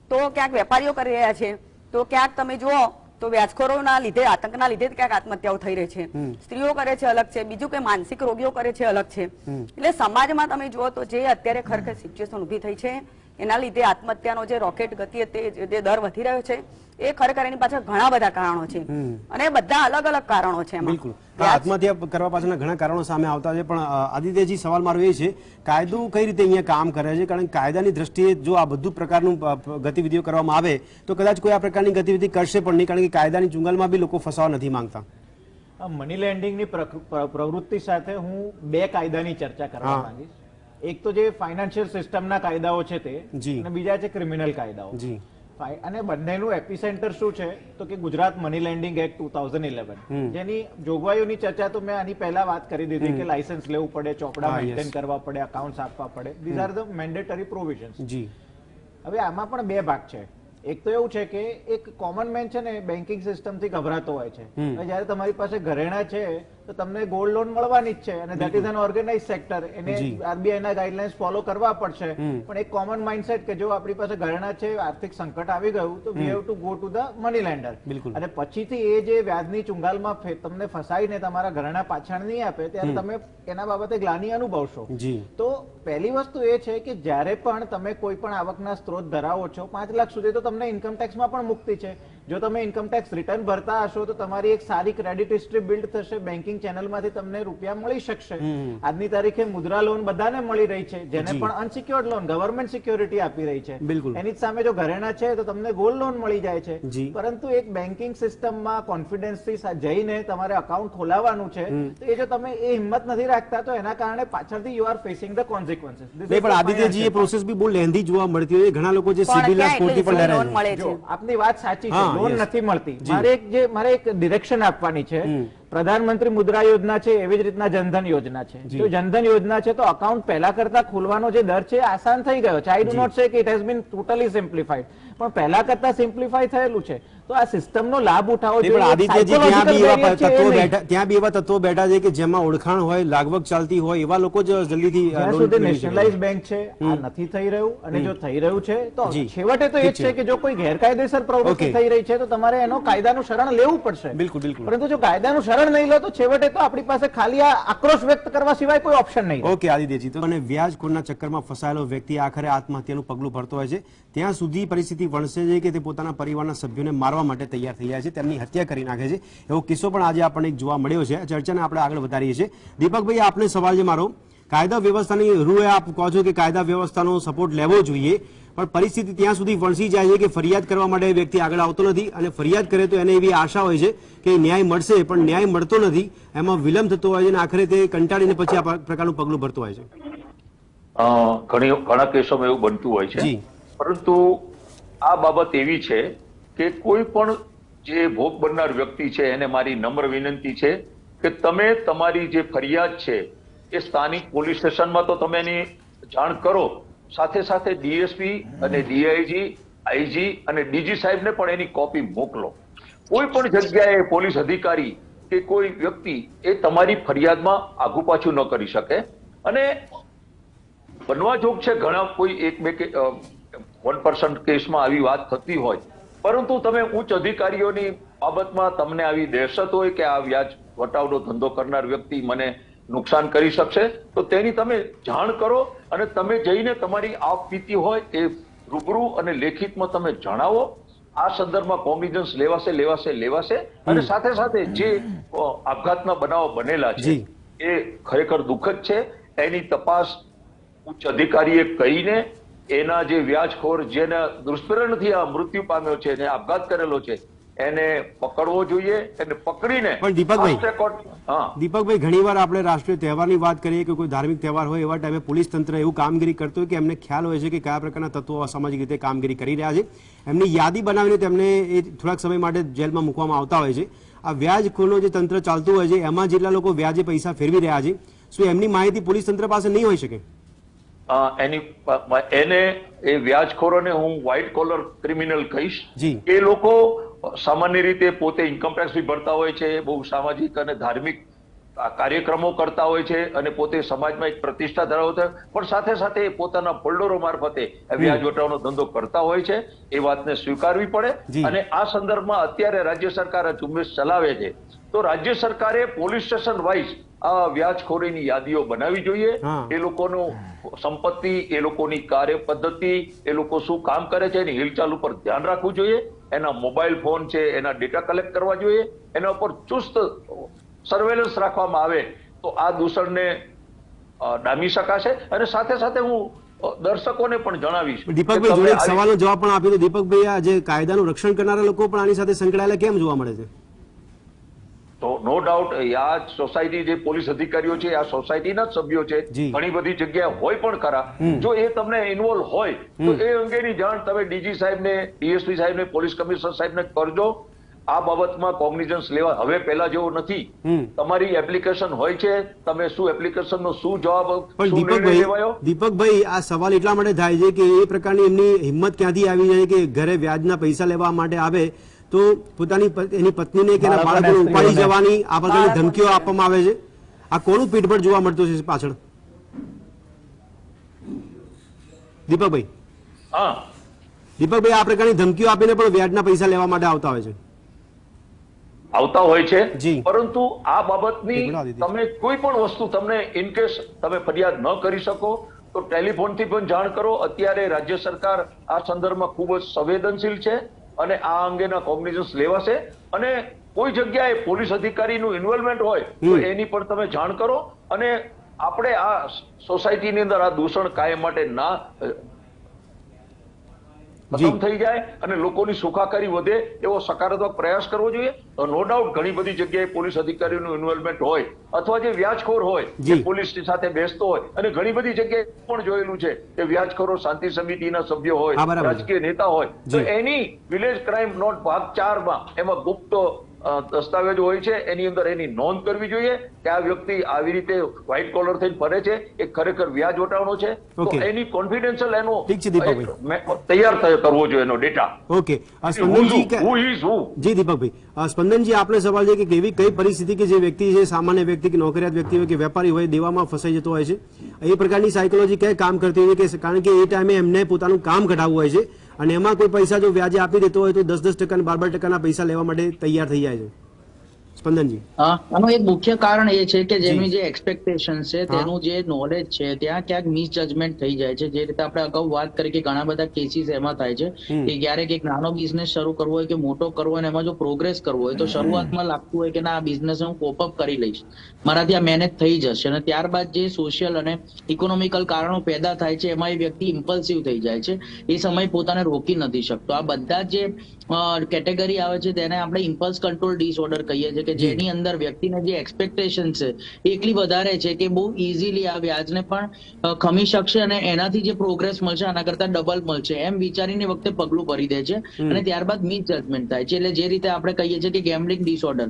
તો ક્યાંક વેપારીઓ કરી રહ્યા છે, તો ક્યાંક તમે જુઓ તો વ્યાજખોરોના લીધે, આતંકના લીધે ક્યાંક આત્મહત્યાઓ થઈ રહી છે. સ્ત્રીઓ કરે છે અલગ છે, બીજું કે માનસિક રોગીઓ કરે છે અલગ છે. એટલે સમાજમાં તમે જુઓ તો જે અત્યારે ખરેખર સિચ્યુએશન ઉભી થઈ છે એના લીધે આત્મહત્યાનો જે રોકેટ ગતિએ જે દર વધી રહ્યો છે એ ખરેખર એની પાછળ ઘણા બધા કારણો છે અને બધા અલગ અલગ કારણો છે. બિલકુલ, આત્મહત્યા કરવા પાછળના ઘણા કારણો સામે આવતા છે. પણ આદિત્યજી, સવાલ મારો એ છે, કાયદો કઈ રીતે અહીંયા કામ કરે છે? કારણ કે કાયદાની દ્રષ્ટિએ જો આ બધું પ્રકારનું ગતિવિધિઓ કરવામાં આવે તો કદાચ કોઈ આ પ્રકારની ગતિવિધિ કરશે પણ નહીં, કારણ કે કાયદાની ચુંગાલમાં બી લોકો ફસાવા નથી માંગતા. મની લેન્ડિંગની પ્રવૃત્તિ સાથે હું બે કાયદાની ચર્ચા કરવા માંગીશ. એક તો જે ફાઇનાન્શિયલ સિસ્ટમના કાયદાઓ છે તે, અને બીજા છે ક્રિમિનલ કાયદાઓ. અને બંનેનું એપિસેન્ટર શું છે તો કે ગુજરાત મની લેન્ડિંગ એક્ટ 2011, જેની જોગવાઈઓની ચર્ચા તો મેં આની પહેલા વાત કરી દીધી કે લાયસન્સ લેવું પડે, ચોપડા મેન્ટેન કરવા પડે, અકાઉન્ટ્સ આપવા પડે. These are the mandatory provisions. હવે આમાં પણ બે ભાગ છે. એક તો એવું છે કે એક કોમન મેન છે ને બેન્કિંગ સિસ્ટમ થી ગભરાતો હોય છે. જયારે તમારી પાસે ઘરેણા છે તો તમને ગોલ્ડ લોન મળવાની જ છે અને that is an organise sector. એને આરબીઆઈ ના ગાઈડલાઇન્સ ફોલો કરવા પડશે. પણ એક કોમન માઇન્ડસેટ કે જો આપણી પાસે ઘરેણા છે, આર્થિક સંકટ આવી ગયું તો we have to go to the money lander. અને પછીથી એ જે વ્યાજની ચુંગાલમાં તમને ફસાઈને તમારા ઘરેણા પાછા નહીં આપે ત્યારે તમે એના બાબતે ગ્લાનિ અનુભવશો. તો પહેલી વસ્તુ એ છે કે જ્યારે પણ તમે કોઈ પણ આવકના સ્ત્રોત ધરાવો છો 5 લાખ સુધી તો તમને ઇન્કમ ટેક્સમાં પણ મુક્તિ છે. જો તમે ઇન્કમ ટેક્સ રિટર્ન ભરતા હશો તો તમારી એક સારી ક્રેડિટ હિસ્ટ્રી બિલ્ડ થશે, બેન્કિંગ ચેનલમાંથી તમને રૂપિયા મળી શકશે. આજની તારીખે મુદ્રા લોન બધાને મળી રહી છે, જેને પણ અનસિક્યોર્ડ લોન ગવર્મેન્ટ સિક્યોરિટી આપી રહી છે. એની સામે જો ઘરેણા છે તો તમને ગોલ્ડ લોન મળી જાય છે. પરંતુ એક બેન્કિંગ સિસ્ટમમાં કોન્ફિડન્સથી જઈને તમારે અકાઉન્ટ ખોલાવવાનું છે તો એ જો તમે એ હિંમત નથી રાખતા તો એના કારણે પાછળથી you are facing the consequences. પણ આદિત્યજી, એ પ્રોસેસ બી બહુ લેન્ધી જોવા મળતી હોય. ઘણા લોકો જે સિવિલના સ્કોરથી પણ ડરે છે. આપની વાત સાચી છે, લોન નથી મળતી. મારે એક ડિરેક્શન આપવાની છે. પ્રધાનમંત્રી મુદ્રા યોજના છે એવી જ રીતના જનધન યોજના છે. જો જનધન યોજના છે તો અકાઉન્ટ પહેલા કરતા ખોલવાનો જે દર છે આસાન થઈ ગયો છે. આઈ ડુ નોટ સે કે it has been totally simplified, પણ પહેલા કરતા સિમ્પ્લિફાઈ થયેલું છે. તો આ સિસ્ટમનો લાભ ઉઠાવવો જોઈએ. આદિત્યજી, ત્યાં બી એવા તત્વો બેઠા છે કે જેમાં ઓળખાણ હોય, લાગવગ ચાલતી હોય, એવા લોકો જ જલ્દીથી જ્યાં સુધી નેશનલાઇઝ બેંક છે આ નથી થઈ રહ્યું, અને જો થઈ રહ્યું છે તો છેવટે તો એ જ છે કે જો કોઈ ગેરકાયદેસર પ્રવૃત્તિ થઈ રહી છે તો તમારે એનો કાયદાનું શરણ લેવું પડશે. બિલકુલ બિલકુલ. પરંતુ જો કાયદાનું શરણ નહીં લો તો છેવટે તો આપણી પાસે ખાલી આ આક્રોશ વ્યક્ત કરવા સિવાય કોઈ ઓપ્શન નહીં. ઓકે આદિત્યજી, તો અને વ્યાજખોરના ચક્કરમાં ફસાયેલો વ્યક્તિ આખરે આત્મહત્યાનું પગલું ભરતો હોય છે ત્યાં સુધી પરિસ્થિતિ વણસે છે કે તે પોતાના પરિવારના સભ્યોને મારવા માટે તૈયાર થઈ જાય છે, તેમની હત્યા કરી નાખે છે. એવો કિસ્સો પણ આજે આપણને જોવા મળ્યો છે. ચર્ચાને આપણે આગળ વધારીએ છીએ. દીપકભાઈ, આપને સવાલ છે મારો. કાયદા વ્યવસ્થાની રૂએ આપ કહો છો કે કાયદા વ્યવસ્થાનો સપોર્ટ લેવો જોઈએ, પણ પરિસ્થિતિ ત્યાં સુધી વણસી જાય છે કે ફરિયાદ કરવા માટે વ્યક્તિ આગળ આવતો નથી, અને ફરિયાદ કરે તો એને એવી આશા હોય છે કે ન્યાય મળશે, પણ ન્યાય મળતો નથી. એમાં વિલંબ થતો હોય છે અને આખરે તે કંટાળીને પછી આ પ્રકારનું પગલું ભરતો હોય છે. ઘણા કેસોમાં એવું બનતું હોય છે. પરંતુ આ બાબત એવી છે કે કોઈ પણ જે ભોગ બનનાર વ્યક્તિ છે એને મારી નમ્ર વિનંતી છે કે તમે તમારી જે ફરિયાદ છે એ સ્થાનિક પોલીસ સ્ટેશનમાં તો તમે એની જાણ કરો, સાથે સાથે ડીએસપી અને ડીઆઈજી, આઈજી અને ડીજી સાહેબને પણ એની કોપી મોકલો. કોઈ પણ જગ્યાએ પોલીસ અધિકારી કે કોઈ વ્યક્તિ એ તમારી ફરિયાદમાં આગુ પાછું ન કરી શકે. અને બનવા જોગ છે ઘણા કોઈ એક બે 1% કેસમાં આવી વાત થતી હોય, પરંતુ તમે ઉચ્ચ અધિકારીઓની બાબતમાં તમને આવી દહેશત હોય કે આ વ્યાજ વટાવનો ધંધો કરનાર વ્યક્તિ મને નુકસાન કરી શકશે તો તેની તમે જાણ કરો અને તમે જઈને તમારી આપવીતી હોય એ રૂબરૂ અને લેખિતમાં તમે જણાવો. આ સંદર્ભમાં કોગ્નિઝન્સ લેવાશે. અને સાથે સાથે જે આપઘાતના બનાવો બનેલા છે એ ખરેખર દુઃખદ છે. એની તપાસ ઉચ્ચ અધિકારીએ કહીને એના જે વ્યાજખોર જેને દુષ્પ્રેરણથી આ મૃત્યુ પામ્યો છે ને આપઘાત કરેલો છે એને પકડવો જોઈએ. એને પકડીને પણ દીપકભાઈ, ઘણીવાર આપણે રાષ્ટ્રીય તહેવારની વાત કરીએ કે કોઈ ધાર્મિક તહેવાર હોય એવા ટાઈમે પોલીસ તંત્ર એવું કામગીરી કરતું હોય કે એમને ખ્યાલ હોય છે કે કયા પ્રકારના તત્વો અસામાજિક રીતે કામગીરી કરી રહ્યા છે. એમની યાદી બનાવીને તેમને એ થોડાક સમય માટે જેલમાં મૂકવામાં આવતા હોય છે. આ વ્યાજખોરનું જે તંત્ર ચાલતું હોય છે એમાં જેટલા લોકો વ્યાજે પૈસા ફેરવી રહ્યા છે, શું એમની માહિતી પોલીસ તંત્ર પાસે નહીં હોઈ શકે? એને એ વ્યાજખોરોને હું વ્હાઇટ કોલર ક્રિમિનલ કહીશ. એ લોકો સામાન્ય રીતે પોતે ઇન્કમ ટેક્સ બી ભરતા હોય છે, બહુ સામાજિક અને ધાર્મિક કાર્યક્રમો કરતા હોય છે અને પોતે સમાજમાં એક પ્રતિષ્ઠા ધરાવતા હોય, પણ સાથે સાથે પોતાના ફોલ્ડરો મારફતે વ્યાજ વટાવનો ધંધો કરતા હોય છે. એ વાતને સ્વીકારવી પડે. અને આ સંદર્ભમાં અત્યારે રાજ્ય સરકાર આ ઝુંબેશ ચલાવે છે તો રાજ્ય સરકારે પોલીસ સ્ટેશન વાઇઝ આ વ્યાજખોરીની યાદીઓ બનાવવી જોઈએ. એ લોકોનું સંપત્તિ, એ લોકોની કાર્ય પદ્ધતિ, એ લોકો શું કામ કરે છે એની હિલચાલ ઉપર ધ્યાન રાખવું જોઈએ. એના મોબાઈલ ફોન છે એના ડેટા કલેક્ટ કરવા જોઈએ. એના ઉપર ચુસ્ત સર્વેલન્સ રાખવામાં આવે તો આ દૂષણને ડામી શકાશે. અને સાથે સાથે હું દર્શકોને પણ જણાવીશ. દીપકભાઈ જોડે એક સવાલનો જવાબ પણ આપ્યો. તો દીપકભાઈ, આ જે કાયદાનું રક્ષણ કરનારા લોકો પણ આની સાથે સંકળાયેલા કેમ જોવા મળે છે? તો નો ડાઉટ આ સોસાયટી જે પોલીસ અધિકારીઓ છે આ સોસાયટીના જ સભ્યો છે. ઘણી બધી જગ્યાએ હોય પણ ખરા. જો એ તમને ઇન્વોલ્વ હોય તો એ અંગેની જાણ તમે ડીજી સાહેબને, ડીએસપી સાહેબને, પોલીસ કમિશનર સાહેબને કરજો. આ બાબતમાં કોગ્નિઝન્સ લેવા હવે પહેલા જેવો નથી. તમારી એપ્લિકેશન હોય છે, તમે શું એપ્લિકેશનનો શું જવાબ દીપકભાઈ, આ સવાલ એટલા માટે થાય છે કે એ પ્રકારની એમની હિંમત ક્યાંથી આવી જાય કે ઘરે વ્યાજના પૈસા લેવા માટે આવે તો પોતાની એની પત્નીને કે એના બાળકોને ઉપાડી જવાની આ પ્રકારની ધમકીઓ આપવામાં આવે છે. આ કોનું પીઠબળ જોવા મળતું છે પાછળ? દીપકભાઈ, આ પ્રકારની ધમકીઓ આપીને પણ વ્યાજના પૈસા લેવા માટે આવતા હોય છે. પરંતુ આ બાબતની તમે કોઈ પણ વસ્તુ તમને ઇનકેસ તમે ફરિયાદ ન કરી શકો તો ટેલિફોનથી પણ જાણ કરો. અત્યારે રાજ્ય સરકાર આ સંદર્ભમાં ખૂબ જ સંવેદનશીલ છે અને આ અંગેના કોગ્નિઝન્સ લેવાશે. અને કોઈ જગ્યાએ પોલીસ અધિકારીનું ઇન્વોલ્વમેન્ટ હોય તો એની પણ તમે જાણ કરો. અને આપણે આ સોસાયટીની અંદર આ દૂષણ કાયમ માટે ના ખતમ થઈ જાય અને લોકોની સુખાકારી વધે એવો સકારાત્મક પ્રયાસ કરવો જોઈએ. નો ડાઉટ ઘણી બધી જગ્યાએ પોલીસ અધિકારીઓનું ઇન્વોલ્વમેન્ટ હોય અથવા જે વ્યાજખોર હોય એ પોલીસની સાથે બેસતો હોય. અને ઘણી બધી જગ્યાએ પણ જોયેલું છે કે વ્યાજખોરો શાંતિ સમિતિના સભ્યો હોય, રાજકીય નેતા હોય, તો એની વિલેજ ક્રાઇમ નોટ ભાગ 4 માં એમાં ગુપ્ત દસ્તાવેજો હોય છે, એની અંદર એની નોંધ કરવી જોઈએ કે આ વ્યક્તિ આવી રીતે વ્હાઇટ કોલર થઈને ફરે છે, એ ખરેખર વ્યાજ વટાવણો છે. તો એની કોન્ફિડન્શિયલ એનો તૈયાર કરવો જોઈએ એનો ડેટા. ઓકે, જી દીપકભાઈ, સ્પંદનજી, આપને સવાલ છે કે કેવી કઈ પરિસ્થિતિ કે જે વ્યક્તિ છે, સામાન્ય વ્યક્તિ કે નોકરિયાત વ્યક્તિ હોય કે વેપારી હોય, દેવામાં ફસાઈ જતો હોય છે, એ પ્રકારની સાયકોલોજી ક્યાં કામ કરતી હોય છે? કારણ કે એ ટાઈમે એમને પોતાનું કામ કઢાવવું હોય છે અને એમાં કોઈ પૈસા જો વ્યાજે આપી દેતો હોય તો 10% 12% પૈસા લેવા માટે તૈયાર થઈ જાય છે. સ્પંદનજી, આનું એક મુખ્ય કારણ એ છે કે જેમની જે એક્સપેક્ટેશન છે તેનું જે નોલેજ છે ત્યાં ક્યાંક મિસજજમેન્ટ થઈ જાય છે. જે રીતે આપણે અગાઉ વાત કરી કે ઘણા બધા કેસીસ એમાં થાય છે કે ક્યારેક એક નાનો બિઝનેસ શરૂ કરવો હોય કે મોટો કરવો હોય, એમાં જો પ્રોગ્રેસ કરવો હોય તો શરૂઆતમાં લાગતું હોય કે ના આ બિઝનેસ હું કોપઅપ કરી લઈશ, મારાથી આ મેનેજ થઈ જશે. અને ત્યારબાદ જે સોશિયલ અને ઇકોનોમિકલ કારણો પેદા થાય છે એમાં એ વ્યક્તિ ઇમ્પલ્સિવ થઈ જાય છે, એ સમય પોતાને રોકી નથી શકતો. આ બધા જે કેટેગરી આવે છે તેને આપણે ઇમ્પલ્સ કંટ્રોલ ડિસઓર્ડર કહીએ છીએ કે જેની અંદર વ્યક્તિને જે એક્સપેક્ટેશન છે એટલી વધારે છે કે બહુ ઇઝીલી આ વ્યાજને પણ ખમી શકશે અને એનાથી જે પ્રોગ્રેસ મળશે આના કરતા ડબલ મળશે એમ વિચારીને વખતે પગલું ભરી દે છે અને ત્યારબાદ મિસ જજમેન્ટ થાય છે. એટલે જે રીતે આપણે કહીએ છીએ કે ગેમ્બલિંગ ડિસઓર્ડર,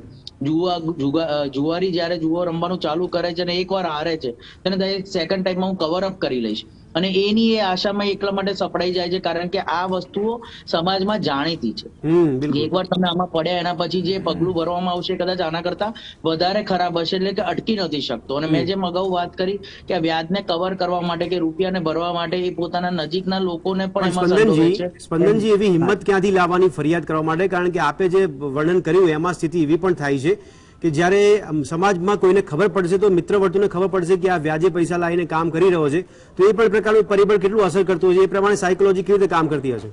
જુવારી જયારે જુઓ રમવાનું ચાલુ કરે છે અને એકવાર હારે છે તેને સેકન્ડ ટાઈમમાં હું કવર અપ કરી લઈશ અને એની એ આશામાં એટલા માટે સપડાઈ જાય છે કારણ કે આ વસ્તુઓ સમાજમાં જાણીતી છે. એકવાર તમે આમાં પડ્યા એના પછી જે પગલું ભરવામાં આવશે કદાચ આના કરતા વધારે ખરાબ હશે, એટલે કે અટકી નથી શકતો. અને મેં જેમ અગાઉ વાત કરી કે વ્યાજને કવર કરવા માટે કે રૂપિયાને ભરવા માટે એ પોતાના નજીકના લોકોને પણ એમાં સંડોવે છે. સ્પંદનજી, એવી હિંમત ક્યાંથી લાવવાની ફરિયાદ કરવા માટે? કારણ કે આપે જે વર્ણન કર્યું એમાં સ્થિતિ એવી પણ થાય છે કે જ્યારે સમાજમાં કોઈને ખબર પડશે તો મિત્ર વર્તુળને ખબર પડશે કે આ વ્યાજે પૈસા લાવીને કામ કરી રહ્યો છે તો એ પણ પ્રકારનું પરિબળ કેટલું અસર કરતું હશે, એ પ્રમાણે સાયકોલોજી કેવી રીતે કામ કરતી હશે?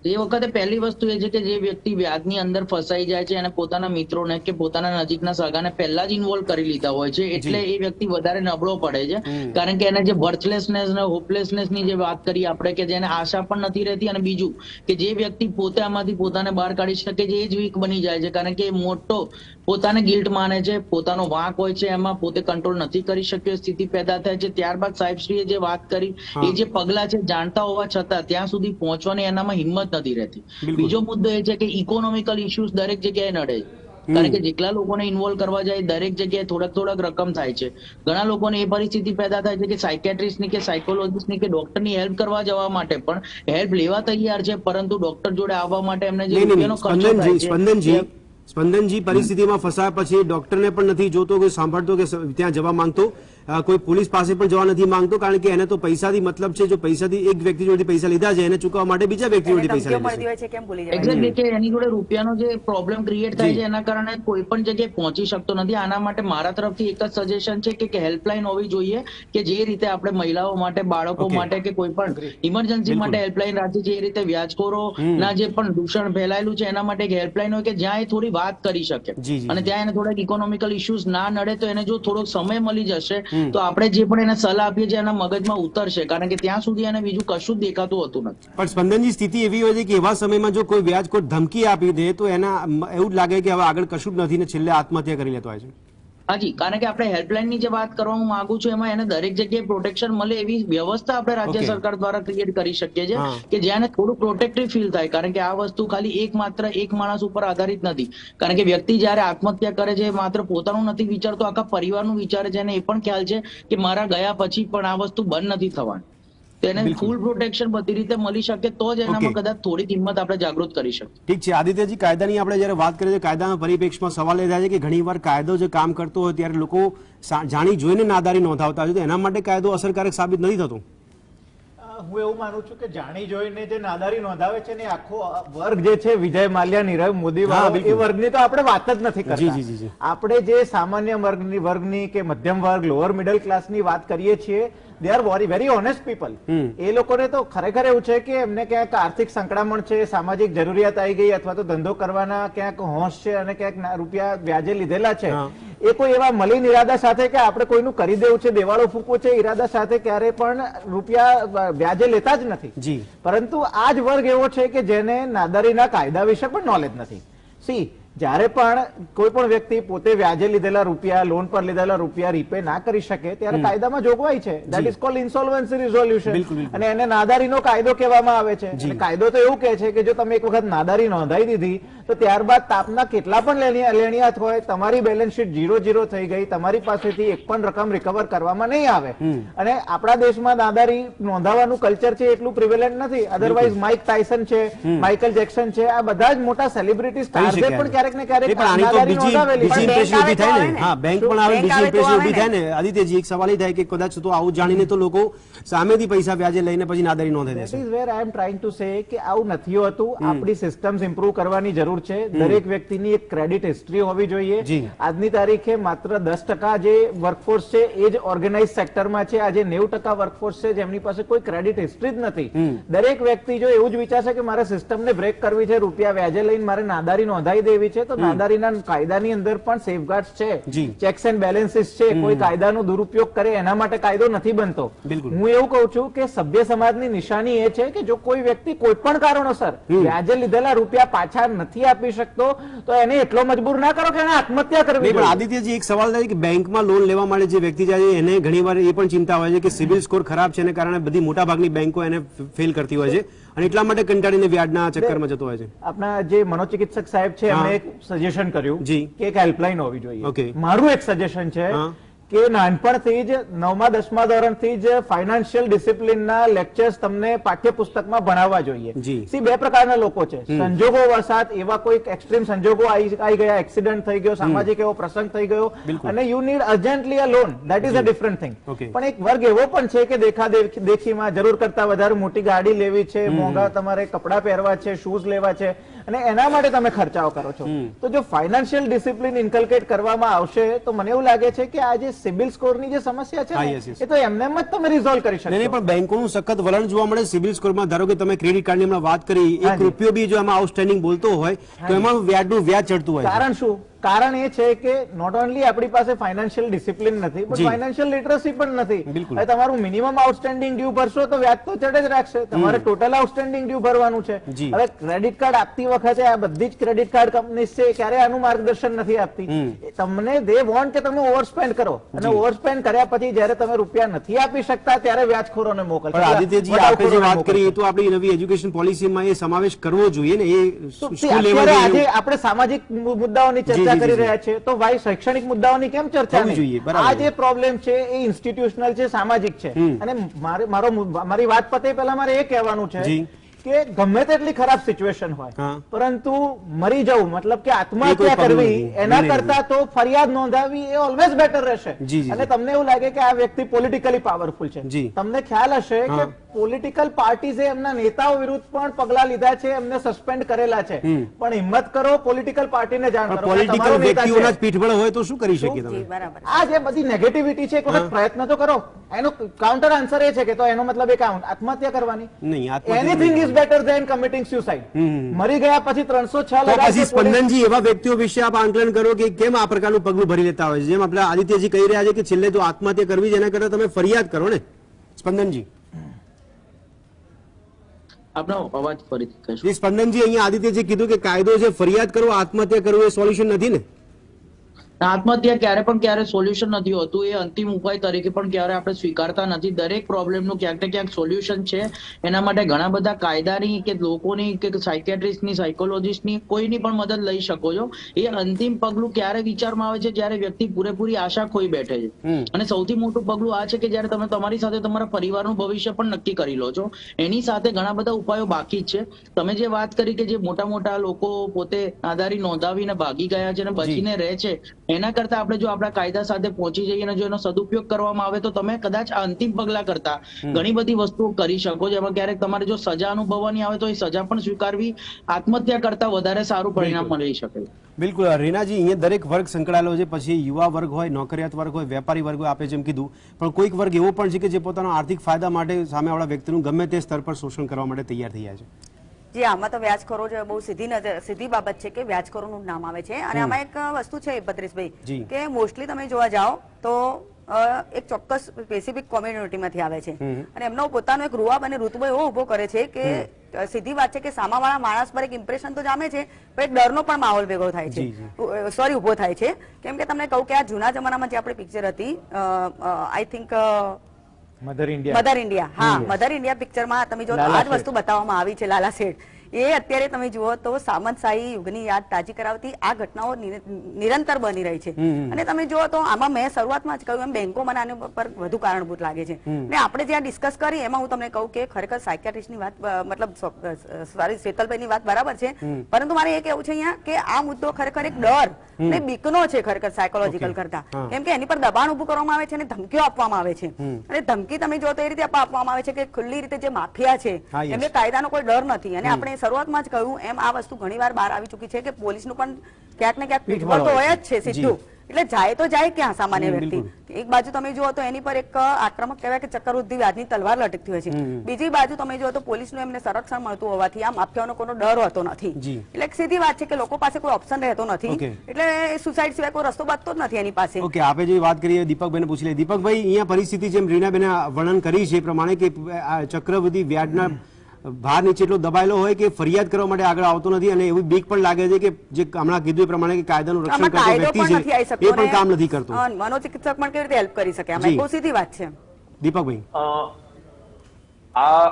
એ વખતે પહેલી વસ્તુ એ છે કે જે વ્યક્તિ વ્યાજની અંદર ફસાઈ જાય છે અને પોતાના મિત્રોને કે પોતાના નજીકના સગાને પહેલા જ ઇન્વોલ્વ કરી લીધા હોય છે એટલે એ વ્યક્તિ વધારે નબળો પડે છે. કારણ કે એને જે વર્થલેસનેસ ને હોપલેસનેસ ની જે વાત કરી આપણે કે જેને આશા પણ નથી રહેતી, અને બીજું કે જે વ્યક્તિ પોતે આમાંથી પોતાને બહાર કાઢી શકે છે એ જ વીક બની જાય છે કારણ કે એ મોટો પોતાને ગિલ્ટ માને છે, પોતાનો વાંક હોય છે, એમાં પોતે કંટ્રોલ નથી કરી શક્યો, સ્થિતિ પેદા થાય છે. ત્યારબાદ સાહેબશ્રીએ જે વાત કરી એ જે પગલા છે જાણતા હોવા છતાં ત્યાં સુધી પહોંચવાની એનામાં હિંમત નથી રહેતી. બીજો મુદ્દો એ છે કે ઇકોનોમિકલ ઇશ્યુઝ દરેક જગ્યાએ નડે છે કારણ કે જેટલા લોકોને ઇન્વોલ્વ કરવા જાય દરેક જગ્યાએ થોડાક રકમ થાય છે. ઘણા લોકોને એ પરિસ્થિતિ પેદા થાય છે કે સાયકેટ્રિસ્ટની કે સાયકોલોજીસ્ટની કે ડોક્ટરની હેલ્પ કરવા જવા માટે પણ હેલ્પ લેવા તૈયાર છે પરંતુ ડોક્ટર જોડે આવવા માટે એમને જે રૂપિયાનો ખર્ચો થાય છે. સ્પંદનજી, પરિસ્થિતિમાં ફસાયા પછી ડોક્ટરને પણ નથી જોતો કે સાંભળતો કે ત્યાં જવા માંગતો, કોઈ પોલીસ પાસે પણ જવા નથી માંગતો, કારણ કે એને તો પૈસાથી મતલબ છે. જો પૈસાથી એક વ્યક્તિ જોડેથી પૈસા લીધા છે એને ચૂકવવા માટે બીજા વ્યક્તિ જોડેથી પૈસા ધમકીઓ લીધા મળતી છે. હોય છે કેમ ભૂલી જાય એક્ઝેક્ટલી કે એની જોડે રૂપિયાનો જે પ્રોબ્લેમ ક્રિએટ થાય છે એના કારણે કોઈ પણ જગ્યાએ પહોંચી શકતો નથી. આના માટે મારા તરફથી એક જ સજેશન છે કે હેલ્પલાઇન હોવી જોઈએ, કે જે રીતે આપણે મહિલાઓ માટે, બાળકો માટે કે કોઈ પણ ઇમરજન્સી માટે હેલ્પલાઇન રાખી છે, એ રીતે વ્યાજખોરો ના જે પણ દૂષણ ફેલાયેલું છે એના માટે એક હેલ્પલાઇન હોય કે જ્યાં એ થોડી વાત કરી શકે, અને ત્યાં એને થોડાક ઇકોનોમિકલ ઇશ્યુઝ ના નડે તો એને જો થોડોક સમય મળી જશે તો આપણે જે પણ એને સલાહ આપીએ છીએ એના મગજમાં ઉતરશે, કારણ કે ત્યાં સુધી એને બીજું કશું જ દેખાતું હોતું નથી. પણ સ્પંદનની સ્થિતિ એવી હોય છે કે એવા સમયમાં જો કોઈ વ્યાજખોર ધમકી આપી દે તો એના એવું જ લાગે કે હવે આગળ કશું જ નથી ને છેલ્લે આત્મહત્યા કરી લેતો હોય છે. હાજી, કારણ કે આપણે હેલ્પલાઇન ની જે વાત કરવા હું માંગુ છું એમાં એને દરેક જગ્યાએ પ્રોટેક્શન મળે એવી વ્યવસ્થા આપણે રાજ્ય સરકાર દ્વારા ક્રિએટ કરી શકીએ છીએ કે જ્યાં એને થોડું પ્રોટેક્ટિવ ફીલ થાય, કારણ કે આ વસ્તુ ખાલી એક માણસ ઉપર આધારિત નથી. કારણ કે વ્યક્તિ જયારે આત્મહત્યા કરે છે માત્ર પોતાનું નથી વિચારતો, આખા પરિવારનું વિચારે છે, અને એ પણ ખ્યાલ છે કે મારા ગયા પછી પણ આ વસ્તુ બંધ નથી થવાની. તો એને ફૂલ પ્રોટેક્શન બધી રીતે મળી શકે તો જ એનામાં કદાચ થોડી હિંમત આપણે જાગૃત કરી શકીએ. ઠીક છે આદિત્યજી, કાયદાની આપણે જયારે વાત કરીએ છીએ, કાયદાના પરિપ્રેક્ષમાં સવાલ એ થાય છે કે ઘણીવાર કાયદો જે કામ કરતો હોય ત્યારે લોકો જાણી જોઈને નાદારી નોંધાવતા હોય છે, તો એના માટે કાયદો અસરકારક સાબિત નથી થતો. હું એવું માનું છું કે જાણી જોઈને જે નાદારી નોંધાવે છે ને આખો વર્ગ જે છે વિજય માલ્યા, નીરવ મોદી વાળો, એ વર્ગની તો આપણે વાત જ નથી કરતા. આપણે જે સામાન્ય વર્ગની કે મધ્યમ વર્ગ, લોઅર મિડલ ક્લાસની વાત કરીએ છીએ, they are very honest people. એ લોકોને તો ખરેખર એવું છે કે એમને ક્યાંક આર્થિક સંકળામણ છે, સામાજિક જરૂરિયાત આવી ગઈ, અથવા તો ધંધો કરવાના ક્યાંક હોશ છે અને ક્યાંક રૂપિયા વ્યાજે લીધેલા છે. એ કોઈ એવા મલિન ઈરાદા સાથે કે આપણે કોઈનું કરી દેવું છે, દેવાળો ફૂકવો છે, ઈરાદા સાથે ક્યારે પણ રૂપિયા વ્યાજે લેતા જ નથી. પરંતુ આ જ વર્ગ એવો છે કે જેને નાદારીના કાયદા વિશે પણ નોલેજ નથી. જ્યારે પણ કોઈ પણ વ્યક્તિ પોતે વ્યાજે લીધેલા રૂપિયા, લોન પર લીધેલા રૂપિયા રીપે ના કરી શકે ત્યારે કાયદામાં જોગવાઈ છે, that is called insolvency resolution, અને એને નાદારીનો કાયદો કહેવામાં આવે છે. અને કાયદો તો એવું કહે છે કે જો તમે એક વખત નાદારી નોંધાઈ દીધી તો ત્યારબાદ તાપના કેટલા પણ લેણિયાત હોય, તમારી બેલેન્સ શીટ 0 થઈ ગઈ, તમારી પાસેથી એક પણ રકમ રિકવર કરવામાં નહીં આવે. અને આપણા દેશમાં નાદારી નોંધાવાનું કલ્ચર છે એટલું પ્રિવેલન્ટ નથી. અધરવાઇઝ માઇક ટાયસન છે, માઇકલ જેક્સન છે, આ બધા જ મોટા સેલિબ્રિટી સ્ટાર્સે પણ ક્યારેક ને ક્યારેક આદિત્યજી, એક સવાલ એ થાય કે કદાચ તો આવું જાણીને તો લોકો સામેથી પૈસા વ્યાજે લઈને પછી નાદારી નોંધાઈ દેશે. વેર આઈ એમ ટ્રાઇંગ ટુ સે કે આવું નથી હોતું. આપણી સિસ્ટમ્સ ઇમ્પ્રુવ કરવાની જરૂર છે. દરેક વ્યક્તિની એક ક્રેડિટ હિસ્ટ્રી હોવી જોઈએ. આજની તારીખે માત્ર 10% જે વર્કફોર્સ છે એ જ ઓર્ગેનાઇઝ સેક્ટરમાં છે. આજે 90% વર્કફોર્સ છે જેમની પાસે કોઈ ક્રેડિટ હિસ્ટ્રી જ નથી. દરેક વ્યક્તિ જો એવું જ વિચારશે કે મારે સિસ્ટમને બ્રેક કરવી છે, રૂપિયા વ્યાજે લઈને મારે નાદારી નોંધાઈ દેવી છે, તો નાદારીના કાયદાની અંદર પણ સેફગાર્ડ્સ છે, ચેક્સ એન્ડ બેલેન્સીસ છે. કોઈ કાયદાનો દુરુપયોગ કરે એના માટે કાયદો નથી બનતો. હું એવું કહું છું કે સભ્ય સમાજની નિશાની એ છે કે જો કોઈ વ્યક્તિ કોઈ પણ કારણોસર વ્યાજે લીધેલા રૂપિયા પાછા નથી આપી શકતો તો એને એટલો મજબૂર ના કરો કે એને આત્મહત્યા કરવી. પણ આદિત્યજી, એક સવાલ થાય કે બેંકમાં લોન લેવા માટે જે વ્યક્તિ જાય એને ઘણીવાર એ પણ ચિંતા હોય છે કે સિબિલ સ્કોર ખરાબ છે, એને કારણે બધી મોટાભાગની બેંકો એને ફેલ કરતી હોય છે અને એટલા માટે કંટાળીને વ્યાજના ચક્કરમાં જતો હોય છે. આપણા જે મનોચિકિત્સક સાહેબ છે એમણે એક સજેશન કર્યું કે એક હેલ્પલાઇન હોવી જોઈએ. મારું એક સજેશન છે કે નાનપણથી જ 9મા 10મા ધોરણથી જ ફાઇનાન્શિયલ ડિસિપ્લિનના લેક્ચર્સ તમને પાઠ્યપુસ્તકમાં ભણાવવા જોઈએ. બે પ્રકારના લોકો છે, સંજોગો વસાત એવા કોઈ એક્સ્ટ્રીમ સંજોગો આવી ગયા, એક્સિડન્ટ થઈ ગયો, સામાજિક એવો પ્રસંગ થઈ ગયો અને you need urgently a loan, that is a different thing. પણ એક વર્ગ એવો પણ છે કે દેખીમાં જરૂર કરતા વધારે મોટી ગાડી લેવી છે, મોંઘા તમારે કપડા પહેરવા છે, શૂઝ લેવા છે, અને એના માટે તમે ખર્ચાઓ કરો છો. તો જો ફાઇનાન્શિયલ ડિસિપ્લિન ઇન્કલ્કેટ કરવામાં આવશે તો મને એવું લાગે છે કે આ જે સિબિલ સ્કોરની જે સમસ્યા છે એ તો એમને જ તમે રિઝોલ્વ કરી શકો. નહીં, પણ બેંકોનું સખત વલણ જોવા મળે સિબિલ સ્કોરમાં. ધારો કે તમે ક્રેડિટ કાર્ડની હમણાં વાત કરી, ₹1 બી જો એમાં આઉટસ્ટેન્ડિંગ બોલતો હોય તો એમાં વ્યાજનું વ્યાજ ચડતું હોય. કારણ શું? કારણ એ છે કે નોટ ઓનલી આપણી પાસે ફાઇનાન્શિયલ ડિસિપ્લિન નથી પણ ફાઇનાન્શિયલ લિટરસી પણ નથી. હવે તમારું મિનિમમ આઉટસ્ટેન્ડિંગ ડ્યુ ભરશો તો વ્યાજ તો ચડે જ રાખશે. તમારે ટોટલ આઉટસ્ટેન્ડિંગ ડ્યુ ભરવાનું છે. હવે ક્રેડિટ કાર્ડ આપતી વખતે આ બધી જ ક્રેડિટ કાર્ડ કંપની છે ક્યારે આનું માર્ગદર્શન નથી આપતી. તમને દે વોન્ટ કે તમે ઓવરસ્પેન્ડ કરો અને ઓવરસ્પેન્ડ કર્યા પછી જયારે તમે રૂપિયા નથી આપી શકતા ત્યારે વ્યાજખોરોને મોકલશો. આદિત્યજી, આપણે જે વાત કરી તો આપણી નવી એજ્યુકેશન પોલિસીમાં એ સમાવેશ કરવો જોઈએ ને. આજે આપણે સામાજિક મુદ્દાઓની ચર્ચા કરી રહ્યા છે તો ભાઈ શૈક્ષણિક મુદ્દાઓની કેમ ચર્ચા નહીં? આ જે પ્રોબ્લેમ છે એ ઇન્સ્ટિટ્યુશનલ છે, સામાજિક છે. અને મારી વાત પતે પહેલા મારે એ કહેવાનું છે કે ગમે તેટલી ખરાબ સિચ્યુએશન હોય હા. પરંતુ મરી જવું મતલબ કે એ આત્મહત્યા કોઈ પગલું કરવી નથી. એના નહીં, કરતા તો ફરિયાદ નોંધાવી એ ઓલવેઝ બેટર રહેશે. જી, જી, અને જી. તમને એવું લાગે કે આ વ્યક્તિ પોલિટિકલી પાવરફુલ છે, જી. તમને ખ્યાલ હશે કે હા. પોલિટિકલ પાર્ટીઝે એમના નેતાઓ વિરુદ્ધ પણ પગલા લીધા છે, એમને સસ્પેન્ડ કરેલા છે. પણ હિંમત કરો, પોલિટિકલ પાર્ટીને જાણ કરો કે પોલિટિકલ તમારો નેતા છે. વ્યક્તિઓના જ પીઠબળ હોય તો શું કરી શકીએ જી, તમે? બરાબર. આ જે બધી નેગેટિવિટી છે એક વખત પ્રયત્ન તો કરો. એનો કાઉન્ટર આન્સર એ છે કે તો એનો મતલબ એ આત્મહત્યા કરવાની. નહીં, આત્મહત્યા એનીથિંગ નહીં. Is better than committing suicide. મરી ગયા પછી 306 તો લગાડશે પછી પોલીસ. સ્પંદનજી એવા વ્યક્તિઓ વિશે આપ આંકલન કરો કે કેમ આ પ્રકારનું પગલું ભરી લેતા હોય છે? જેમ આપણા આદિત્યજી કહી રહ્યા છે કે છેલ્લે તો આત્મહત્યા કરવી છે, એના કરતા તમે ફરિયાદ કરો ને. સ્પંદનજી, આપનો અવાજ ફરીથી કહેશો? જે સ્પંદનજી અહીંયા આદિત્યજી કીધું કે કાયદો છે, ફરિયાદ કરો, આત્મહત્યા કરવું એ સોલ્યુશન નથી ને? આત્મહત્યા ક્યારે સોલ્યુશન નથી હોતું. એ અંતિમ ઉપાય તરીકે પણ ક્યારે આપણે સ્વીકારતા નથી. દરેક પ્રોબ્લેમનું ક્યાંક ને ક્યાંક સોલ્યુશન છે. એના માટે ઘણા બધા કાયદાની કે લોકોની કે સાયકેટ્રિસ્ટની, સાયકોલોજીસ્ટની કોઈની પણ મદદ લઈ શકો છો. એ અંતિમ પગલું ક્યારે વિચારમાં આવે છે જ્યારે વ્યક્તિ પૂરેપૂરી આશા ખોઈ બેઠે છે. અને સૌથી મોટું પગલું આ છે કે જ્યારે તમે તમારી સાથે તમારા પરિવારનું ભવિષ્ય પણ નક્કી કરી લો છો. એની સાથે ઘણા બધા ઉપાયો બાકી જ છે. તમે જે વાત કરી કે જે મોટા મોટા લોકો પોતે નાદારી નોંધાવીને ભાગી ગયા છે અને બચીને રહે છે, એના કરતા આપણે જો આપણા કાયદા સાથે પહોંચી જઈએ અને જો એનો સદુપયોગ કરવામાં આવે તો તમે કદાચ આ અંતિમ પગલા કરતા ઘણી બધી વસ્તુઓ કરી શકો છો. એમાં ક્યારેક તમારે જો સજા અનુભવવાની આવે તો એ સજા પણ સ્વીકારવી આત્મહત્યા કરતા વધારે સારું પરિણામ મળી શકે. બિલકુલ રીનાજી, અહીંયા દરેક વર્ગ સંકળાયેલો છે. પછી યુવા વર્ગ હોય, નોકરિયાત વર્ગ હોય, વેપારી વર્ગ હોય, આપે જેમ કીધું, પણ કોઈક વર્ગ એવો પણ છે કે જે પોતાના આર્થિક ફાયદા માટે સામેવાળા વ્યક્તિનું ગમે તે સ્તર પર શોષણ કરવા માટે તૈયાર થઈ જાય છે. જી, આમાં તો વ્યાજખોરો જે બહુ સીધી બાબત છે કે વ્યાજખોરોનું નામ આવે છે. અને આમાં એક વસ્તુ છે ભદ્રેશભાઈ કે મોસ્ટલી તમે જોવા જાઓ તો એક ચોક્કસ સ્પેસિફિક કોમ્યુનિટીમાંથી આવે છે અને એમનો પોતાનો એક રૂઆબ અને ઋતબો એવો ઉભો કરે છે કે સીધી વાત છે કે સામાવાળા માણસ પર એક ઇમ્પ્રેશન તો જામે છે, પણ એક ડરનો પણ માહોલ ભેગો થાય છે, સોરી ઉભો થાય છે. કેમ કે તમને કહું કે આ જૂના જમાનામાં જે આપણી પિક્ચર હતી, I think Mother India, Mother India પિક્ચરમાં તમે જો આ જ વસ્તુ બતાવવામાં આવી છે. લાલા શેઠ એ અત્યારે તમે જુઓ તો સામંતશાહી યુગની યાદ તાજી કરાવતી આ ઘટનાઓ નિરંતર બની રહી છે. અને તમે જુઓ તો આમાં મેં શરૂઆતમાં જ કહ્યું એમ બેંકો મને આના પર વધુ કારણભૂત લાગે છે. ને આપણે જ્યાં ડિસ્કસ કરી એમાં હું તમને કહું કે ખરેખર સાયકિયાટ્રિસ્ટની વાત મતલબ સોરી શીતલભાઈની વાત બરાબર છે, પરંતુ મારે એ કહેવું છે અહીંયા કે આ મુદ્દો ખરેખર એક ડર ને બીકનો છે ખરેખર સાયકોલોજીકલ કરતા. કેમ કે એની પર દબાણ ઉભું કરવામાં આવે છે અને ધમકીઓ આપવામાં આવે છે. અને ધમકી તમે જો તો એ રીતે આપવામાં આવે છે કે ખુલ્લી રીતે જે માફિયા છે એમને કાયદાનો કોઈ ડર નથી. અને આપણે શરૂઆતમાં જ કહ્યું એમ આ વસ્તુ ઘણીવાર બહાર આવી ચૂકી છે કે પોલીસનું પણ ક્યાંક ને ક્યાંક પીઠબળ તો હોય જ છે સીધું. એટલે જાય તો જાય ક્યાં સામાન્ય વ્યક્તિ? એક બાજુ તમે જુઓ તો એની પર એક આક્રમક કહેવાય કે ચક્રવૃદ્ધિ વ્યાજની તલવાર લટકતી હોય છે. બીજી બાજુ તમે જુઓ તો પોલીસનું એમને સંરક્ષણ મળતું હોવાથી આ માફિયાઓનો કોઈ ડર હોતો નથી. એટલે સીધી વાત છે કે લોકો પાસે કોઈ ઓપ્શન રહેતો નથી, એટલે સુસાઇડ સિવાય કોઈ રસ્તો બચતો જ નથી એની પાસે. ઓકે, આપણે જે વાત કરીએ દીપકભાઈને પૂછી લઈએ. દીપકભાઈ, અહીંયા પરિસ્થિતિ જેમ રીનાબેને વર્ણન કરી છે એ પ્રમાણે કે ચક્રવૃદ્ધિ વ્યાજના ભાર નીચે એટલો દબાયેલો હોય કે ફરિયાદ કરવા માટે આગળ આવતો નથી. અને એવી બીક પણ લાગે છે કે જે હમણાં કીધું એ પ્રમાણે કે કાયદાનું રક્ષણ કરતો વ્યક્તિ છે એ પણ કામ નથી કરતો. મનોચિકિત્સક પણ કેવી રીતે હેલ્પ કરી શકે? આમાં બહુ સીધી વાત છે. દીપકભાઈ, આ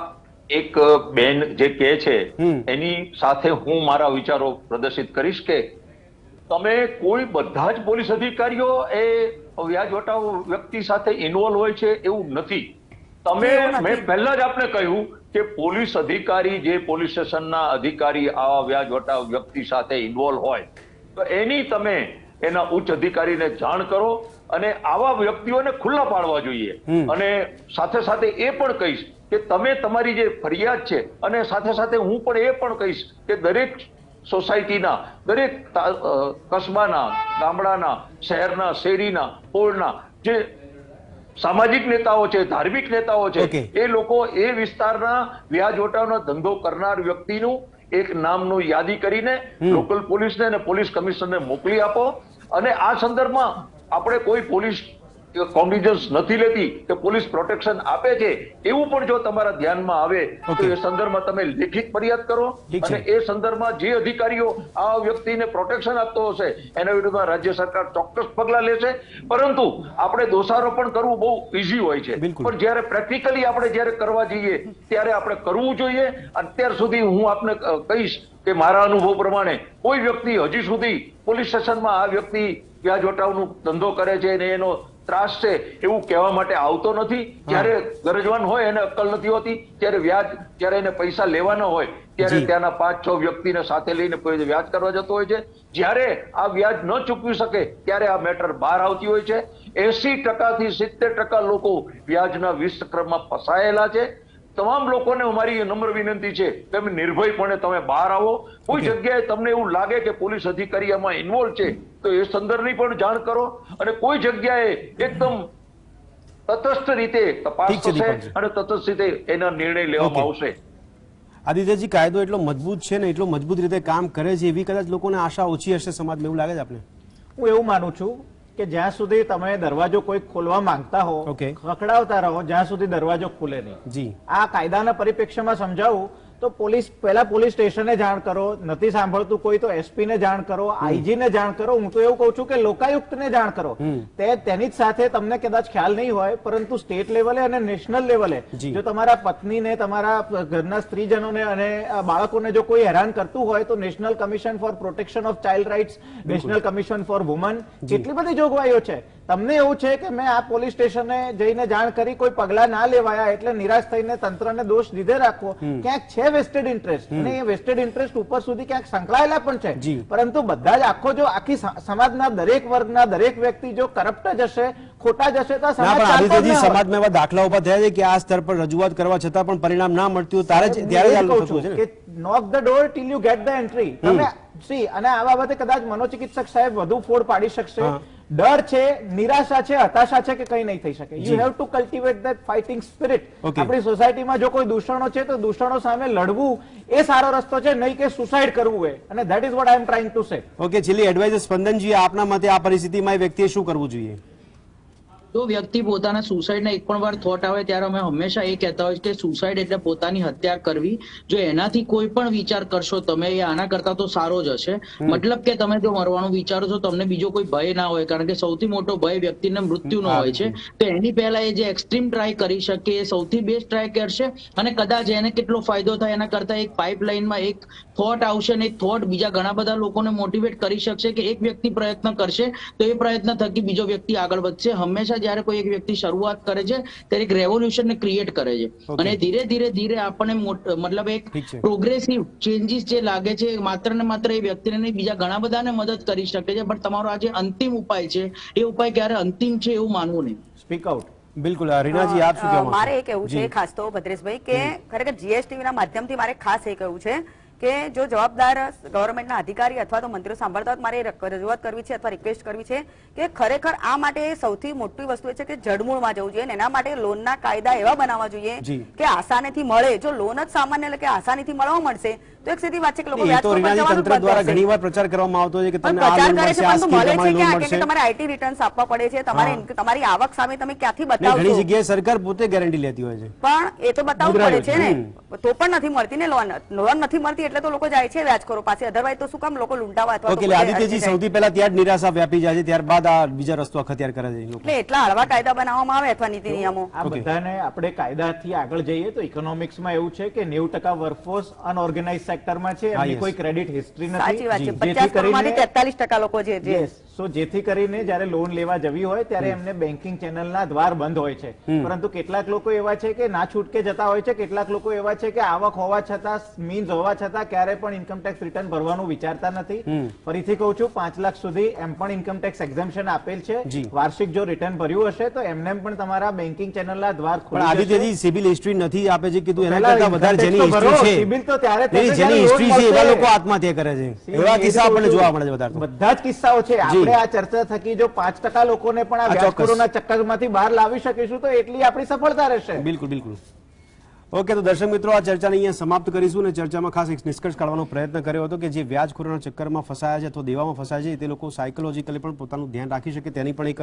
એક બેન જે કહે છે એની સાથે હું મારા વિચારો પ્રદર્શિત કરીશ કે તમે કોઈ બધા જ પોલીસ અધિકારીઓ એ વ્યાજ વટાવ વ્યક્તિ સાથે ઇન્વોલ્વ હોય છે એવું નથી. મેં પહેલા જ આપને કહ્યું કે પોલીસ અધિકારી જે પોલીસ સ્ટેશનના અધિકારી આવા વ્યાજ વટાવ વ્યક્તિ સાથે ઇન્વોલ્વ હોય તો એની તમે એના ઉચ્ચ અધિકારીને જાણ કરો અને આવા વ્યક્તિઓને ખુલ્લા પાડવા જોઈએ. અને સાથે સાથે એ પણ કહીશ કે તમે તમારી જે ફરિયાદ છે અને સાથે સાથે હું પણ એ પણ કહીશ કે દરેક સોસાયટીના, દરેક કસ્બાના, ગામડાના, શહેરના, શેરીના, પોળના જે સામાજિક નેતાઓ છે, ધાર્મિક નેતાઓ છે, એ લોકો એ વિસ્તારના વ્યાજ વટાવનો ધંધો કરનાર વ્યક્તિનું એક નામનું યાદી કરીને લોકલ પોલીસને અને પોલીસ કમિશનરને મોકલી આપો. અને આ સંદર્ભમાં આપણે કોઈ પોલીસ કોગ્નિઝન્સ નથી લેતી કે પોલીસ પ્રોટેક્શન આપે છે એવું પણ જો તમારા ધ્યાનમાં આવે તો એ સંદર્ભમાં તમે લેખિત ફરિયાદ કરો. અને એ સંદર્ભમાં જે અધિકારીઓ આ વ્યક્તિને પ્રોટેક્શન આપતો હશે એના વિરુદ્ધમાં રાજ્ય સરકાર ચોક્કસ પગલા લેશે. પરંતુ આપણે દોષારોપણ કરવું બહુ ઈઝી હોય છે, પણ જયારે પ્રેક્ટિકલી આપણે જયારે કરવા જઈએ ત્યારે આપણે કરવું જોઈએ. અત્યાર સુધી હું આપને કહીશ કે મારા અનુભવ પ્રમાણે કોઈ વ્યક્તિ હજી સુધી પોલીસ સ્ટેશનમાં આ વ્યક્તિ વ્યાજ વટાવનો ધંધો કરે છે અને એનો ત્રાસ છે એવું કહેવા માટે આવતો નથી. જ્યારે ગરજવાન હોય એને અક્કલ નથી હોતી, જ્યારે એને પૈસા લેવાના હોય ત્યારે ત્યાંના 5-6 વ્યક્તિને સાથે લઈને વ્યાજ કરવા જતો હોય છે. જ્યારે આ વ્યાજ ન ચૂકવી શકે ત્યારે આ મેટર બહાર આવતી હોય છે. 80% થી 70% લોકો વ્યાજના વિષચક્રમાં ફસાયેલા છે. તમામ લોકોને અમારી નમ્ર વિનંતી છે કે તમે નિર્ભયપણે તમે બહાર આવો. કોઈ જગ્યાએ તમને એવું લાગે કે પોલીસ અધિકારી આમાં ઇન્વોલ્વ છે તો એ સંદર્ભની પણ જાણ કરો, અને કોઈ જગ્યાએ એકદમ તટસ્થ રીતે તપાસ થશે અને તટસ્થ રીતે એના નિર્ણય લેવામાં આવશે. આદિત્યજી, કાયદો એટલો મજબૂત છે ને એટલો મજબૂત રીતે કામ કરે છે એવી કદાચ લોકોને આશા ઓછી હશે સમાજમાં, એવું લાગે છે આપને? હું એવું માનું છું કે જ્યાં સુધી તમે દરવાજો કોઈ ખોલવા માંગતા હો, ખખડાવતા રહો, જ્યાં સુધી દરવાજો ખુલે નહીં. જી, આ કાયદાના પરિપ્રેક્ષ્યમાં સમજાવું તો પહેલા પોલીસ સ્ટેશને જાણ કરો, નથી સાંભળતું કોઈ તો એસપી ને જાણ કરો, આઈજી ને જાણ કરો. હું તો એવું કહું છું કે લોકાયુક્ત ને જાણ કરો. તેની જ સાથે તમને કદાચ ખ્યાલ નહીં હોય પરંતુ સ્ટેટ લેવલે અને નેશનલ લેવલે જો તમારા પત્નીને, તમારા ઘરના સ્ત્રીજનોને અને બાળકોને જો કોઈ હેરાન કરતું હોય તો national commission for protection of child rights, national commission for women, કેટલી બધી જોગવાઈઓ છે. તમને એવું છે કે મેં આ પોલીસ સ્ટેશને જઈને જાણ કરી, કોઈ પગલા ના લેવાયા એટલે નિરાશ થઈને તંત્રને દોષ દીધે રાખવો, ક્યાંક છે વેસ્ટેડ ઇન્ટરેસ્ટ, અને એ વેસ્ટેડ ઇન્ટરેસ્ટ ઉપર સુધી ક્યાંક સંકળાયેલા પણ છે. પરંતુ બધા જ આખી સમાજના દરેક વર્ગના દરેક વ્યક્તિ જો કરપ્ટ જ હશે, ખોટા જ હશે તો સમાજમાં એવા દાખલા ઉભા થયા છે કે આ સ્તર પર રજૂઆત કરવા છતાં પણ પરિણામ ના મળતું ત્યારે knock the door till you get the entry. તમે અને આ બાબતે કદાચ મનોચિકિત્સક સાહેબ વધુ ફોડ પાડી શકશે. ડર છે, નિરાશા છે, હતાશા છે કે કઈ નહીં થઈ શકે. You have to cultivate that fighting spirit. આપણી સોસાયટીમાં જો કોઈ દૂષણો છે તો દૂષણો સામે લડવું એ સારો રસ્તો છે, નહીં કે સુસાઇડ કરવું હોય. અને that is what I M trying to say. Okay, છેલ્લી એડવાઇઝર સ્પંદનજી, આપના મતે આ પરિસ્થિતિમાં એ વ્યક્તિએ શું કરવું જોઈએ? જો વ્યક્તિ પોતાના સુસાઇડના એક પણ વાર થોટ આવે ત્યારે અમે હંમેશા એ કહેતા હોય કે સુસાઇડ એટલે પોતાની હત્યા કરવી. જો એનાથી કોઈ પણ વિચાર કરશો તમે, એ આના કરતા તો સારો જ હશે. મતલબ કે તમે જો મરવાનું વિચારો છો, તમને બીજો કોઈ ભય ના હોય, કારણ કે સૌથી મોટો ભય વ્યક્તિને મૃત્યુનો હોય છે. તો એની પહેલા એ જે એક્સ્ટ્રીમ ટ્રાય કરી શકે એ સૌથી બેસ્ટ ટ્રાય કરશે, અને કદાચ એને કેટલો ફાયદો થાય એના કરતા એક પાઇપલાઇનમાં એક થોટ આવશે અને એક થોટ બીજા ઘણા બધા લોકોને મોટિવેટ કરી શકશે કે એક વ્યક્તિ પ્રયત્ન કરશે તો એ પ્રયત્ન થકી બીજો વ્યક્તિ આગળ વધશે. હંમેશા જ્યારે કોઈ એક વ્યક્તિ શરૂઆત કરે છે ત્યારે એક રેવોલ્યુશન ને ક્રિએટ કરે છે, અને ધીરે ધીરે આપણને મતલબ એક પ્રોગ્રેસિવ ચેન્જીસ જે લાગે છે માત્ર ને માત્ર એ વ્યક્તિને નહીં બીજા ઘણા બધાને મદદ કરી શકે છે. પણ તમારો આ જે અંતિમ ઉપાય છે એ ઉપાય ક્યારે અંતિમ છે એવું માનવું નહીં. Speak out. બિલકુલ. રીનાજી, આપ શું કહેવા? મારે એ કહેવું છે ખાસ તો ભદ્રેશભાઈ કે ખરેખર જીએસટી ના માધ્યમથી મારે ખાસ એ કહેવું છે કે જો જવાબદાર ગવર્મેન્ટના અધિકારી અથવા તો મંત્રીઓ સાંભળતા હોય મારે રજૂઆત કરવી છે અથવા રિક્વેસ્ટ કરવી છે કે ખરેખર આ માટે સૌથી મોટી વસ્તુ એ છે કે જડમૂળમાં જવું જોઈએ. એના માટે લોનના કાયદા એવા બનાવવા જોઈએ કે આસાનીથી મળે. જો લોન જ સામાન્ય એટલે કે આસાનીથી મળવા મળશે તો એક સીધી વાત છે કે લોકો વ્યાજ પર જવાનું તંત્ર દ્વારા ઘણીવાર પ્રચાર કરવામાં આવતો છે કે તમને આ લોન મળશે, આ સ્કીમ તમારી લોન મળશે. તમારે આઈટી રિટર્ન્સ આપવા પડે છે, તમારી આવક સામે તમે ક્યાંથી બતાવશો. ઘણી જગ્યાએ સરકાર પોતે ગેરંટી લેતી હોય છે, પણ એ તો બતાવવું પડે છે ને, તો પણ નથી મળતી ને લોન. લોન નથી મળતી એટલે તો લોકો જાય છે વ્યાજખોરો પાસે, અધરવાઇઝ તો શું કામ લોકો લૂંટાવા અથવા ઓકે. આદિત્યજી, સૌથી પહેલા ત્યાં જ નિરાશા વ્યાપી જાય છે, ત્યારબાદ આ બીજા રસ્તો અખત્યાર કરે છે લોકો. એટલે એટલા હળવા કાયદા બનાવવામાં આવે અથવા નીતિ નિયમો. આ બધાને આપણે કાયદાથી આગળ જઈએ તો ઇકોનોમિક્સમાં એવું છે કે 90% વર્કફોર્સ અનઓર્ગેનાઇઝ સેક્ટરમાં છે, એમની કોઈ ક્રેડિટ હિસ્ટ્રી નથી. સાચી વાત છે. 50% 43% લોકો જે જેથી કરીને જયારે લોન લેવા જવી હોય ત્યારે એમને બેન્કિંગ ચેનલના દ્વાર બંધ હોય છે. પરંતુ કેટલાક લોકો એવા છે કે ના છૂટકે જતા હોય છે, કેટલાક લોકો એવા છે કે આવક હોવા છતાં, મીન્સ હોવા છતાં ક્યારે પણ ઇન્કમ ટેક્સ રિટર્ન ભરવાનું વિચારતા નથી. ફરીથી કહું છું, 5 લાખ સુધી એમ પણ ઇન્કમ ટેક્સ એક્ઝમ્પશન આપેલ છે. વાર્ષિક જો રિટર્ન ભર્યું હશે તો એમને પણ તમારા બેન્કિંગ ચેનલના દ્વાર ખુલી જશે. આદિત્યજી, સિબિલ હિસ્ટ્રી નથી આપે છે કીધું, એના કરતા વધારે જેની હિસ્ટ્રી છે, સિબિલ તો ત્યારે જેની હિસ્ટ્રી છે એવા લોકો આત્મહત્યા કરે છે. એવા કિસ્સા આપણને જોવા મળે છે વધારે. બધા જ કિસ્સાઓ છે. આપણે આ ચર્ચા થકી જો 5% લોકોને પણ આ વ્યાજખોરોના ચક્કરમાંથી બહાર લાવી શકીશું તો એટલી આપણી સફળતા રહેશે. બિલકુલ, બિલકુલ. ઓકે, તો દર્શક મિત્રો, આ ચર્ચાને અહીંયા સમાપ્ત કરીશું અને ચર્ચામાં ખાસ એક નિષ્કર્ષ કાઢવાનો પ્રયત્ન કર્યો હતો કે જે વ્યાજખોરોના ચક્કરમાં ફસાયા છે અથવા દેવામાં ફસાયા છે તે લોકો સાયકોલોજીકલી પણ પોતાનું ધ્યાન રાખી શકે તેની પણ એક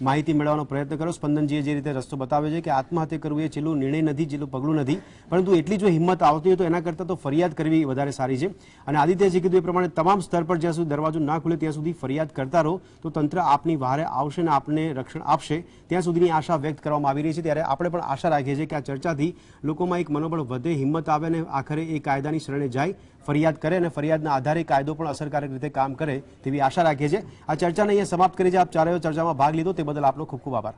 માહિતી મેળવવાનો પ્રયત્ન કર્યો. સ્પંદનજીએ જે રીતે રસ્તો બતાવ્યો છે કે આત્મહત્યા કરવું એ છેલ્લું નિર્ણય નથી, છેલ્લું પગલું નથી, પરંતુ એટલી જો હિંમત આવતી હોય તો એના કરતાં તો ફરિયાદ કરવી વધારે સારી છે. અને આદિત્યજી કીધું એ પ્રમાણે તમામ સ્તર પર જ્યાં સુધી દરવાજો ના ખુલે ત્યાં સુધી ફરિયાદ કરતા રહો તો તંત્ર આપની વહારે આવશે અને આપને રક્ષણ આપશે, ત્યાં સુધીની આશા વ્યક્ત કરવામાં આવી રહી છે. ત્યારે આપણે પણ આશા રાખીએ છીએ કે આ ચર્ચાથી લોકો લોકોમાં એક મનોબળ વધે, હિંમત આવે અને આખરે એ કાયદાની શરણે જાય, ફરિયાદ કરે અને ફરિયાદના આધારે કાયદો પણ અસરકારક રીતે કામ કરે તેવી આશા રાખીએ છીએ. આ ચર્ચાને અહીંયા સમાપ્ત કરી છે. આપ ચારેય ચર્ચામાં ભાગ લીધો તે બદલ આપનો ખૂબ ખૂબ આભાર.